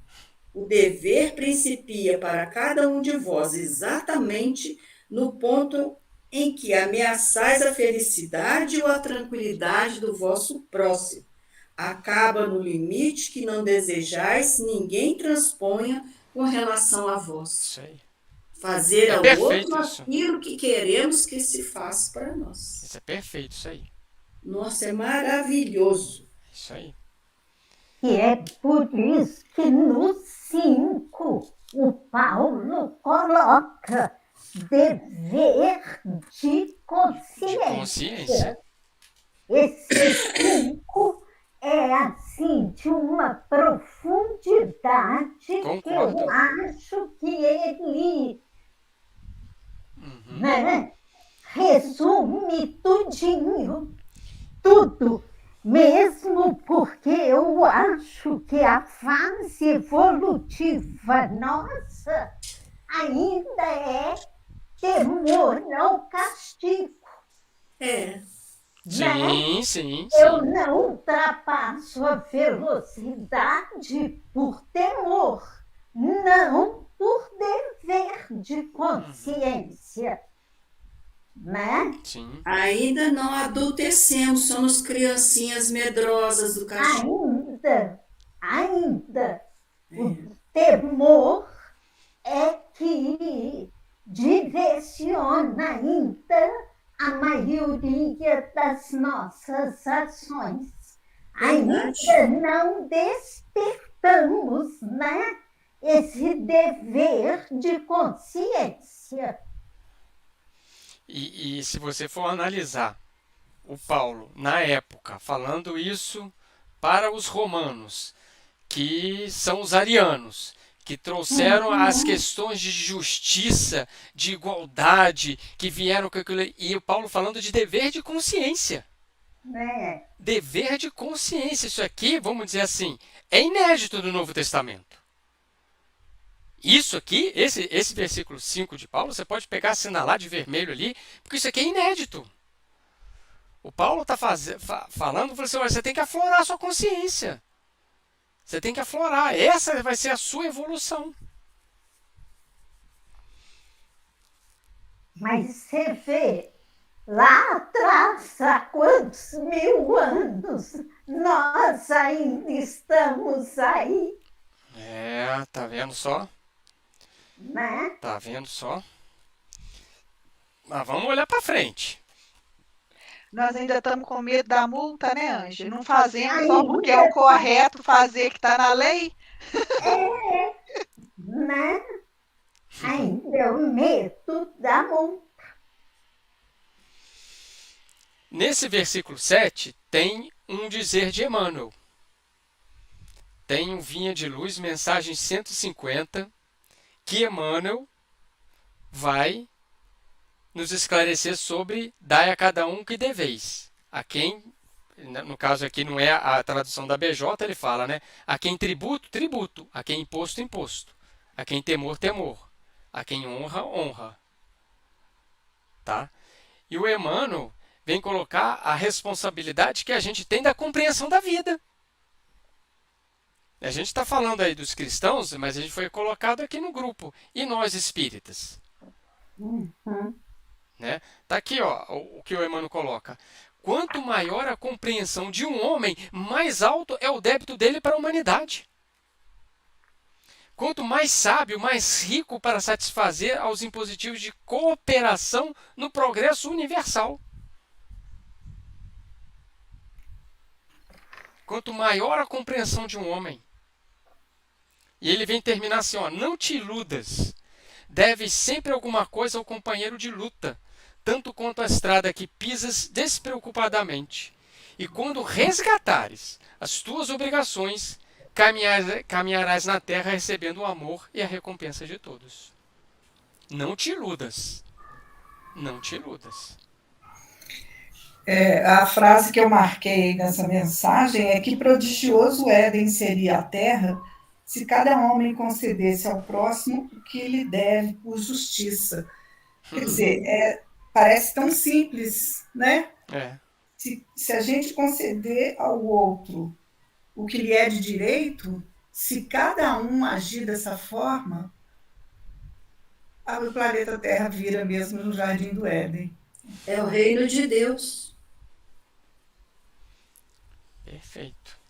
O dever principia para cada um de vós exatamente no ponto em que ameaçais a felicidade ou a tranquilidade do vosso próximo. Acaba no limite que não desejais ninguém transponha com relação a vós. Isso aí. Fazer ao perfeito outro isso. aquilo que queremos que se faça para nós. Isso é perfeito, isso aí. Nossa, é maravilhoso. Isso aí. E é por isso que no 5 o Paulo coloca dever de consciência. De consciência. Esse 5 é assim de uma profundidade Concordo. que eu acho que ele né, resume tudinho, tudo. Mesmo porque eu acho que a fase evolutiva nossa ainda é temor ao castigo. Sim, sim, sim. Eu não ultrapasso a velocidade por temor, não por dever de consciência. Né? Sim. Ainda não adultecemos, somos criancinhas medrosas do castigo. Ainda. O temor é que direciona ainda a maioria das nossas ações. Ainda não despertamos, né, esse dever de consciência. E se você for analisar o Paulo, na época, falando isso para os romanos, que são os arianos, que trouxeram as questões de justiça, de igualdade, que vieram com aquilo, e o Paulo falando de dever de consciência. Dever de consciência. Isso aqui, vamos dizer assim, é inédito no Novo Testamento. Isso aqui, esse versículo 5 de Paulo, você pode pegar, assinalar de vermelho ali, porque isso aqui é inédito. O Paulo está falando, assim, olha, você tem que aflorar a sua consciência. Você tem que aflorar. Essa vai ser a sua evolução. Mas você vê, lá atrás, há quantos mil anos, nós ainda estamos aí, Tá vendo só? né? Tá vendo só? Mas vamos olhar para frente. Nós ainda estamos com medo da multa, né, Ângela? Não fazemos só porque é o correto fazer que está na lei. Né? Ainda é o medo da multa. Nesse versículo 7, tem um dizer de Emmanuel. Tem um Vinha de Luz, mensagem 150, que Emmanuel vai nos esclarecer sobre dai a cada um o que deveis. A quem, no caso aqui não é a tradução da BJ, ele fala, né? A quem tributo, tributo. A quem imposto, imposto. A quem temor, temor. A quem honra, honra. Tá? E o Emmanuel vem colocar a responsabilidade que a gente tem da compreensão da vida. A gente está falando aí dos cristãos, mas a gente foi colocado aqui no grupo. E nós espíritas? Né? Tá aqui ó, o que o Emmanuel coloca. Quanto maior a compreensão de um homem, mais alto é o débito dele para a humanidade. Quanto mais sábio, mais rico para satisfazer aos impositivos de cooperação no progresso universal. Quanto maior a compreensão de um homem. E ele vem terminar assim, ó, não te iludas. Deves sempre alguma coisa ao companheiro de luta, tanto quanto a estrada que pisas despreocupadamente. E quando resgatares as tuas obrigações, caminharás na terra recebendo o amor e a recompensa de todos. Não te iludas. Não te iludas. A frase que eu marquei nessa mensagem é que prodigioso Éden seria a terra se cada homem concedesse ao próximo o que lhe deve por justiça. Quer dizer, parece tão simples, né? Se a gente conceder ao outro o que lhe é de direito, se cada um agir dessa forma, o planeta Terra vira mesmo no Jardim do Éden. É o reino de Deus. Perfeito.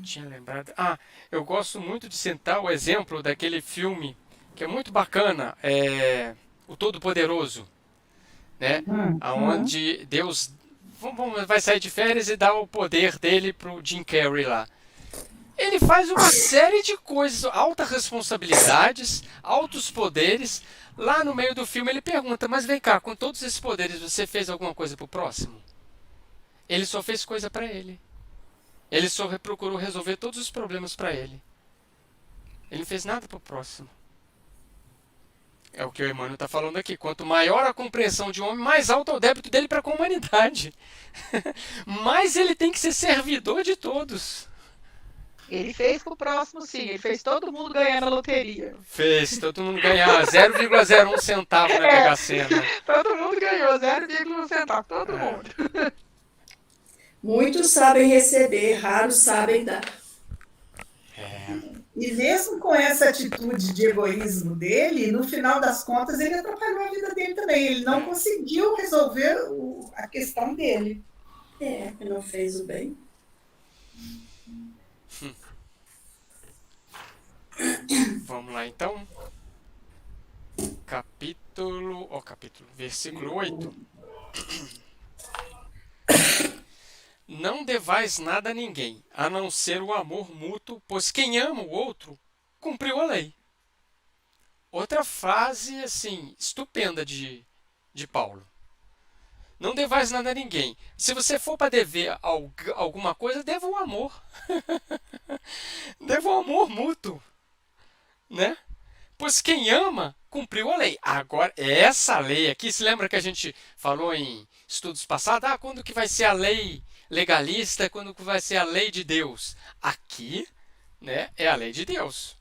Tinha lembrado. Eu gosto muito de citar o exemplo daquele filme que é muito bacana, O Todo-Poderoso, né? Onde Deus vai sair de férias e dá o poder dele pro Jim Carrey lá. Ele faz uma série de coisas, altas responsabilidades, altos poderes. Lá no meio do filme ele pergunta, mas vem cá, com todos esses poderes você fez alguma coisa pro próximo? Ele só fez coisa para ele. Ele só procurou resolver todos os problemas para ele. Ele não fez nada pro próximo. É o que o Emmanuel está falando aqui. Quanto maior a compreensão de um homem, mais alto é o débito dele para com a humanidade. Mais ele tem que ser servidor de todos. Ele fez pro próximo, sim. Ele fez todo mundo ganhar na loteria. Fez todo mundo ganhar 0,01 centavo na Mega Sena. Todo mundo ganhou 0,1 centavo. Todo mundo. Muitos sabem receber, raros sabem dar. E mesmo com essa atitude de egoísmo dele, no final das contas, ele atrapalhou a vida dele também. Ele não conseguiu resolver a questão dele. Ele não fez o bem. Vamos lá, então. Versículo 8. Não devais nada a ninguém, a não ser o amor mútuo, pois quem ama o outro, cumpriu a lei. Outra frase, assim, estupenda de Paulo. Não devais nada a ninguém. Se você for para dever alguma coisa, deva o amor. Deva o amor mútuo. Né? Pois quem ama, cumpriu a lei. Agora, essa lei aqui, se lembra que a gente falou em estudos passados? Quando que vai ser a lei legalista, quando que vai ser a lei de Deus? Aqui, né, é a lei de Deus.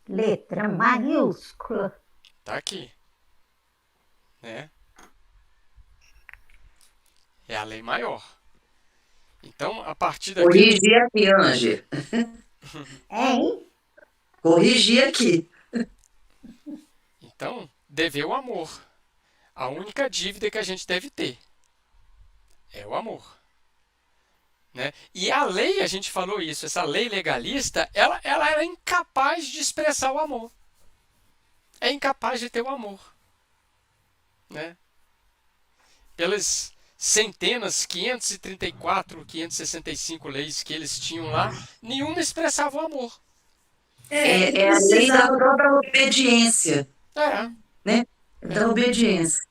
Letra maiúscula. Tá aqui. Né? É a lei maior. Então, a partir daqui... Corrigir aqui, Ângela. Hein? Corrigir aqui. Então, dever o amor. A única dívida que a gente deve ter é o amor. Né? E a lei, a gente falou isso, essa lei legalista, ela era incapaz de expressar o amor. É incapaz de ter o amor. Né? Pelas centenas, 534, 565 leis que eles tinham lá, nenhuma expressava o amor. É a lei da própria obediência, É. né? Da obediência.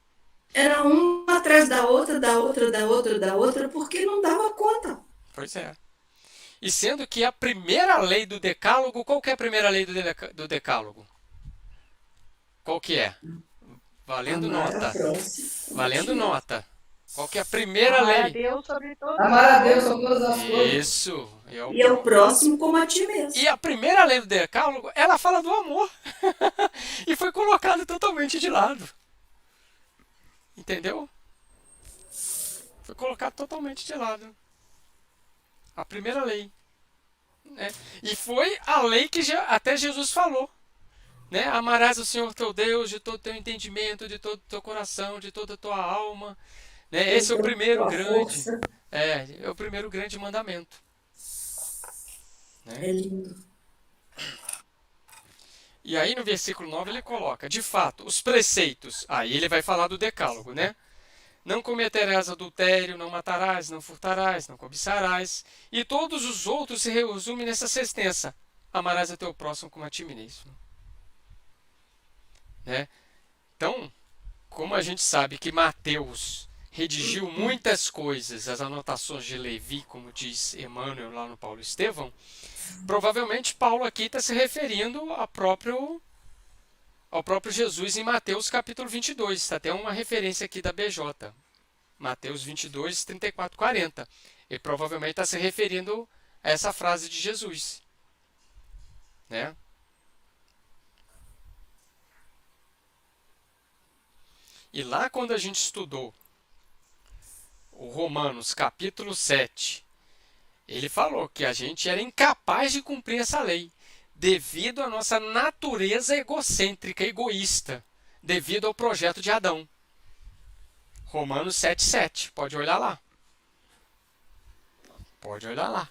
Era uma atrás da outra, da outra, da outra, da outra, porque não dava conta. Pois é. E sendo que a primeira lei do Decálogo, qual que é a primeira lei do Decálogo? Qual que é? Valendo nota. Valendo nota. Qual que é a primeira Amar a lei? Deus sobre todas Amar a Deus sobre todas as coisas. Isso. E é o próximo como a ti mesmo. E a primeira lei do Decálogo, ela fala do amor. E foi colocada totalmente de lado. Entendeu? Foi colocado totalmente de lado. A primeira lei. Né? E foi a lei que até Jesus falou. Né? Amarás o Senhor teu Deus de todo o teu entendimento, de todo o teu coração, de toda a tua alma. Né? Esse é o primeiro grande. É o primeiro grande mandamento. Né? É lindo. E aí no versículo 9 ele coloca, de fato, os preceitos. Aí ele vai falar do decálogo, né? Não cometerás adultério, não matarás, não furtarás, não cobiçarás. E todos os outros se resumem nessa sentença. Amarás a teu próximo como a ti mesmo. Né? Então, como a gente sabe que Mateus redigiu muitas coisas, as anotações de Levi, como diz Emmanuel lá no Paulo Estevão, provavelmente Paulo aqui está se referindo ao próprio Jesus em Mateus capítulo 22. Está até uma referência aqui da BJ. Mateus 22, 34, 40. Ele provavelmente está se referindo a essa frase de Jesus. Né? E lá quando a gente estudou o Romanos capítulo 7, ele falou que a gente era incapaz de cumprir essa lei, devido à nossa natureza egocêntrica, egoísta, devido ao projeto de Adão. Romanos 7,7. Pode olhar lá. Pode olhar lá.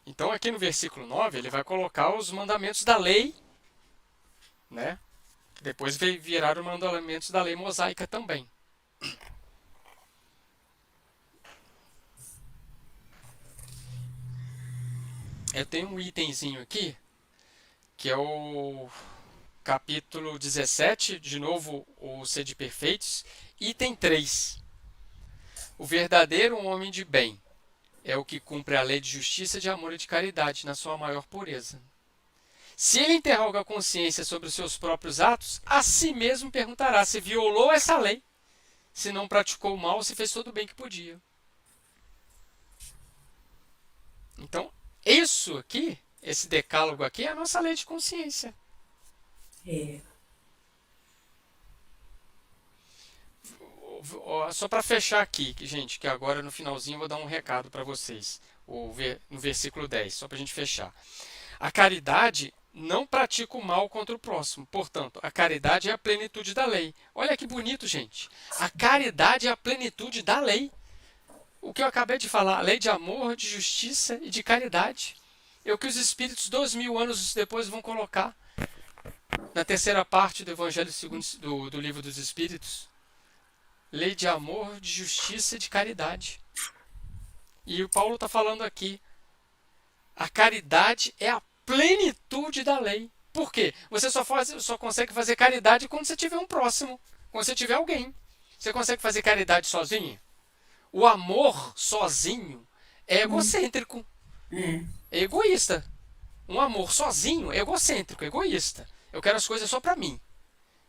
Então aqui no versículo 9, ele vai colocar os mandamentos da lei, né? Depois viraram os mandamentos da lei mosaica também. Eu tenho um itemzinho aqui, que é o capítulo 17, de novo o Sede Perfeitos, item 3. O verdadeiro homem de bem é o que cumpre a lei de justiça, de amor e de caridade na sua maior pureza. Se ele interroga a consciência sobre os seus próprios atos, a si mesmo perguntará se violou essa lei, se não praticou o mal, se fez todo o bem que podia. Então, isso aqui, esse decálogo aqui, é a nossa lei de consciência. Só para fechar aqui, gente, que agora no finalzinho eu vou dar um recado para vocês, no versículo 10, só para a gente fechar. A caridade não pratica o mal contra o próximo, portanto, a caridade é a plenitude da lei. Olha que bonito, gente. A caridade é a plenitude da lei. O que eu acabei de falar, a lei de amor, de justiça e de caridade. É o que os espíritos 2000 anos depois vão colocar na terceira parte do Evangelho segundo do Livro dos Espíritos. Lei de amor, de justiça e de caridade. E o Paulo está falando aqui. A caridade é a plenitude da lei. Por quê? Você só consegue fazer caridade quando você tiver um próximo. Quando você tiver alguém. Você consegue fazer caridade sozinho? O amor sozinho é egocêntrico. É egoísta. Um amor sozinho é egocêntrico, egoísta. Eu quero as coisas só para mim.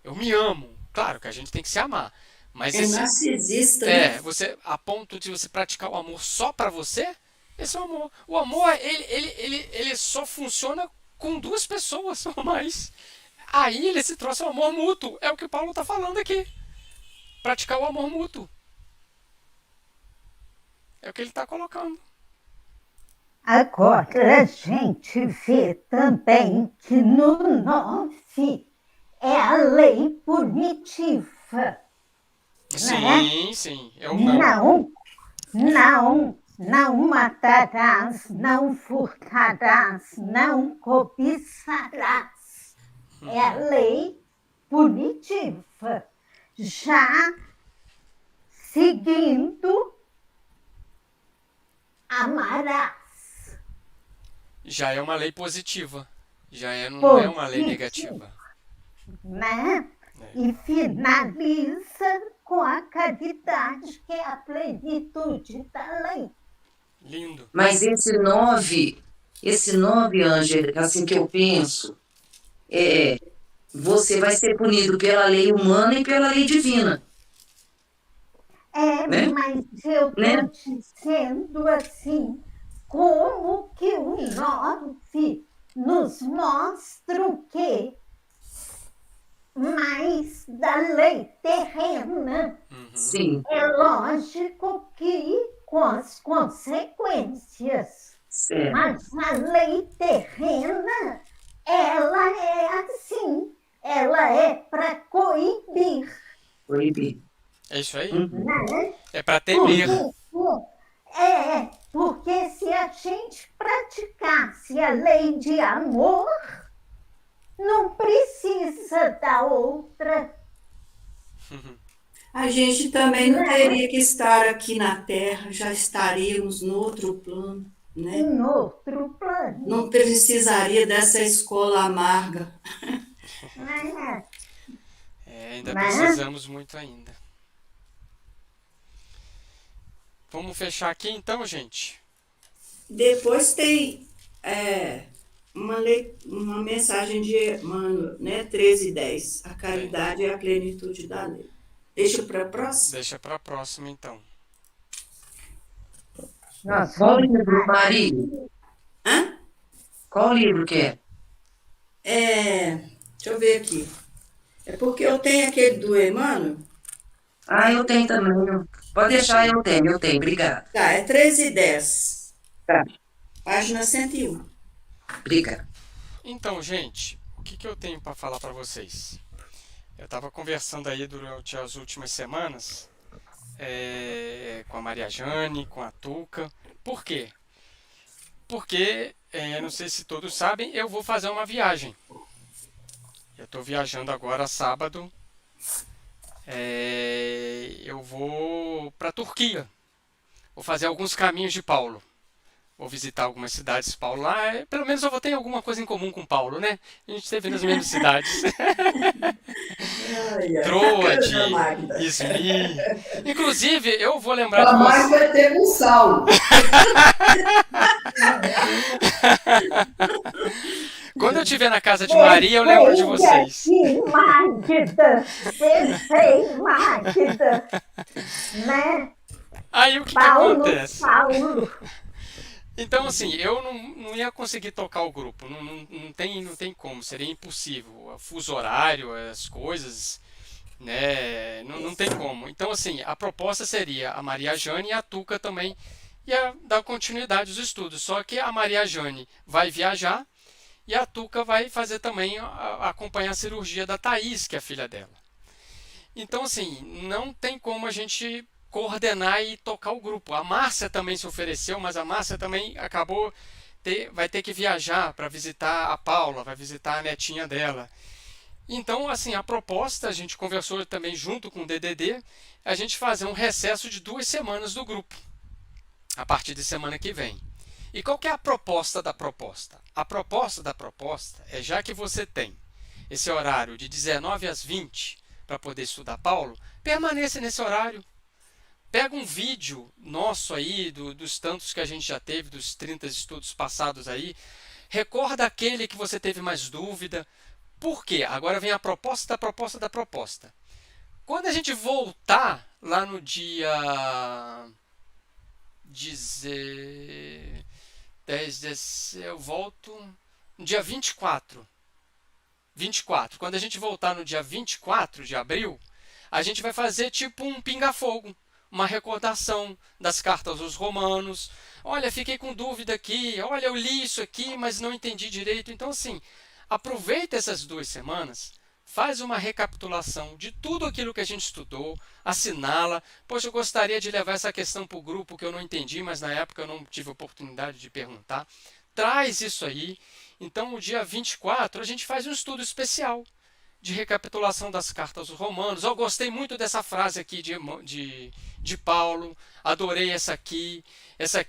Eu me amo. Claro que a gente tem que se amar. Mas narcisista, né? Você, a ponto de você praticar o amor só para você, esse é o amor. O amor, ele só funciona com duas pessoas ou mais. Aí ele se trouxe o amor mútuo. É o que o Paulo está falando aqui. Praticar o amor mútuo. É o que ele está colocando. Agora a gente vê também que no 9 é a lei punitiva, né? Sim, é o não. Não matarás, não furtarás, não cobiçarás. É a lei punitiva. Já seguindo, amarás. Já é uma lei positiva. Não é uma lei negativa. Né? É. E finaliza com a caridade, que é a plenitude da lei. Lindo. Mas esse 9, Ângela, assim que eu penso, você vai ser punido pela lei humana e pela lei divina. Né? Mas eu estou dizendo assim, como que o 9 nos mostra o quê? Mais da lei terrena. Sim. É lógico que com as consequências. Certo. Mas a lei terrena, ela é assim, ela é para coibir. Proibir. É isso aí? Né? É para temer. Porque se a gente praticasse a lei de amor, não precisa da outra. A gente também não teria que estar aqui na Terra, já estaríamos no outro plano, né? Em outro plano. Não precisaria dessa escola amarga. Ainda precisamos muito ainda. Vamos fechar aqui então, gente? Depois tem uma mensagem de Emmanuel, né? 13:10. A caridade é a plenitude da lei. Deixa para a próxima? Deixa para a próxima, então. Qual livro, Maria? Hã? Qual livro que é? Deixa eu ver aqui. É porque eu tenho aquele do Emmanuel. Eu tenho também. Pode deixar, eu tenho, obrigada. Tá, é 13:10. Tá. Página 101. Obrigada. Então, gente, o que eu tenho para falar para vocês? Eu estava conversando aí durante as últimas semanas com a Maria Jane, com a Tuca. Por quê? Porque, não sei se todos sabem, eu vou fazer uma viagem. Eu estou viajando agora sábado. Eu vou para a Turquia. Vou fazer alguns caminhos de Paulo. Vou visitar algumas cidades de Paulo lá. Pelo menos eu vou ter alguma coisa em comum com Paulo, né? A gente esteve nas mesmas cidades. Troade, Izmir. Inclusive, eu vou lembrar de você. Vai ter com Saulo. Quando eu estiver na casa de Maria, eu lembro de vocês. Magda, né? Aí o que acontece? Então, assim, eu não ia conseguir tocar o grupo. Não tem como, seria impossível. O fuso horário, as coisas, né? Não tem como. Então, assim, a proposta seria a Maria Jane e a Tuca também ia dar continuidade aos estudos. Só que a Maria Jane vai viajar e a Tuca vai fazer também, acompanhar a cirurgia da Thaís, que é a filha dela. Então, assim, não tem como a gente coordenar e tocar o grupo. A Márcia também se ofereceu, mas a Márcia também vai ter que viajar para visitar a Paula, vai visitar a netinha dela. Então, assim, a proposta, a gente conversou também junto com o DDD, a gente fazer um recesso de 2 semanas do grupo, a partir de semana que vem. E qual que é a proposta da proposta? A proposta da proposta é, já que você tem esse horário de 19 às 20 para poder estudar Paulo, permaneça nesse horário. Pega um vídeo nosso aí, dos tantos que a gente já teve, dos 30 estudos passados aí, recorda aquele que você teve mais dúvida. Por quê? Agora vem a proposta da proposta da proposta. Quando a gente voltar lá no dia 10, eu volto no dia 24. Quando a gente voltar no dia 24 de abril, a gente vai fazer tipo um pinga-fogo. uma recordação das cartas aos Romanos. Olha, fiquei com dúvida aqui. Olha, eu li isso aqui, mas não entendi direito. Então, assim, aproveita essas 2 semanas, faz uma recapitulação de tudo aquilo que a gente estudou, assinala. Poxa, eu gostaria de levar essa questão para o grupo que eu não entendi, mas na época eu não tive oportunidade de perguntar. Traz isso aí. Então, o dia 24, a gente faz um estudo especial de recapitulação das cartas aos Romanos. Eu gostei muito dessa frase aqui de Paulo, adorei essa aqui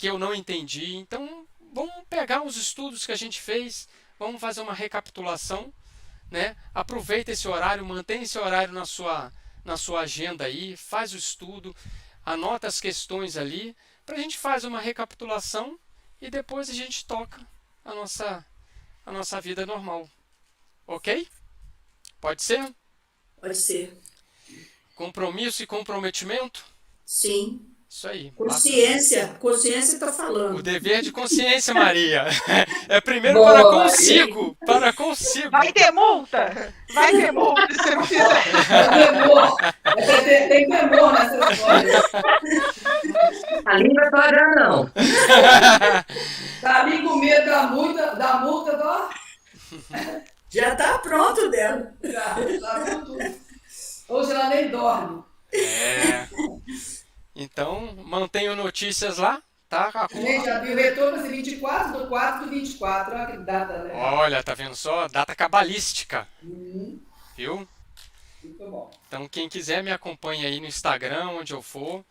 eu não entendi. Então, vamos pegar os estudos que a gente fez, vamos fazer uma recapitulação, né? Aproveita esse horário, mantém esse horário na sua agenda aí, faz o estudo, anota as questões ali, para a gente fazer uma recapitulação e depois a gente toca a nossa vida normal. Ok? Pode ser? Pode ser. Compromisso e comprometimento? Sim. Isso aí. Consciência está falando. O dever de consciência, Maria. É primeiro Boa, para consigo. Para consigo. Vai ter multa? Vai ter multa se você não fizer. Tem temor nessa história. A língua para não. Tá ali com medo da multa do... Já está pronto dela. Já com tudo. Hoje ela nem dorme. Então, mantenho notícias lá, tá? Gente, o retorno vai ser 24/4/24. Olha que data, né? Olha, tá vendo só? Data cabalística. Viu? Muito bom. Então, quem quiser me acompanha aí no Instagram, onde eu for.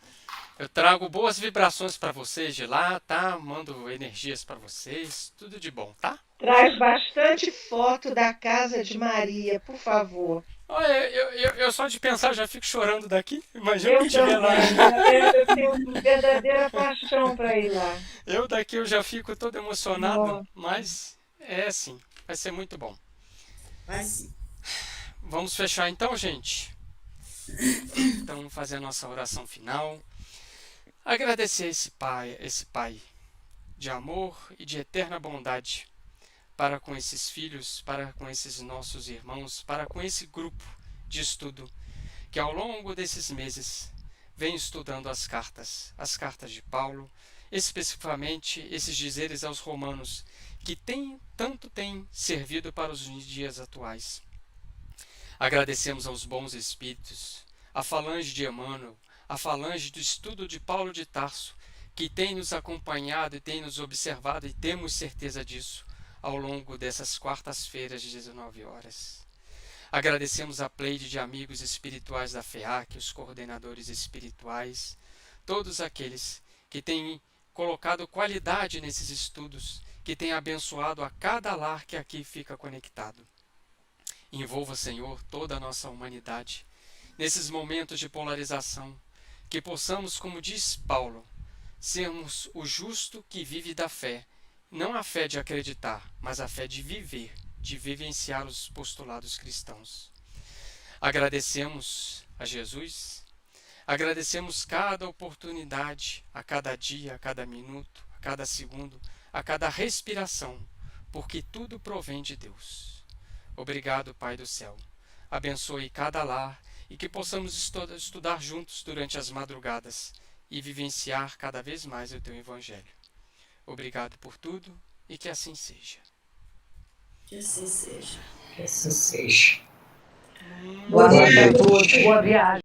Eu trago boas vibrações para vocês de lá, tá? Mando energias para vocês, tudo de bom, tá? Traz bastante foto da casa de Maria, por favor. Olha, eu só de pensar já fico chorando daqui. Imagina Eu quem estiver lá. Eu tenho verdadeira paixão para ir lá. Eu daqui eu já fico todo emocionado, Nossa. mas é assim, vai ser muito bom. Vai sim. Vamos fechar então, gente? Então, fazer a nossa oração final. Agradecer esse Pai de amor e de eterna bondade para com esses filhos, para com esses nossos irmãos, para com esse grupo de estudo que ao longo desses meses vem estudando as cartas de Paulo, especificamente esses dizeres aos Romanos, que tanto têm servido para os dias atuais. Agradecemos aos bons espíritos, a falange de Emmanuel, a falange do estudo de Paulo de Tarso, que tem nos acompanhado e tem nos observado, e temos certeza disso, ao longo dessas quartas-feiras de 19 horas. Agradecemos a pleide de amigos espirituais da FEAC, os coordenadores espirituais, todos aqueles que têm colocado qualidade nesses estudos, que têm abençoado a cada lar que aqui fica conectado. Envolva, Senhor, toda a nossa humanidade, nesses momentos de polarização, que possamos, como diz Paulo, sermos o justo que vive da fé, não a fé de acreditar, mas a fé de viver, de vivenciar os postulados cristãos. Agradecemos a Jesus, agradecemos cada oportunidade, a cada dia, a cada minuto, a cada segundo, a cada respiração, porque tudo provém de Deus. Obrigado, Pai do céu. Abençoe cada lar e que possamos estudar juntos durante as madrugadas e vivenciar cada vez mais o Teu Evangelho. Obrigado por tudo e que assim seja. Que assim seja. Que assim seja. Boa noite a todos. Boa viagem.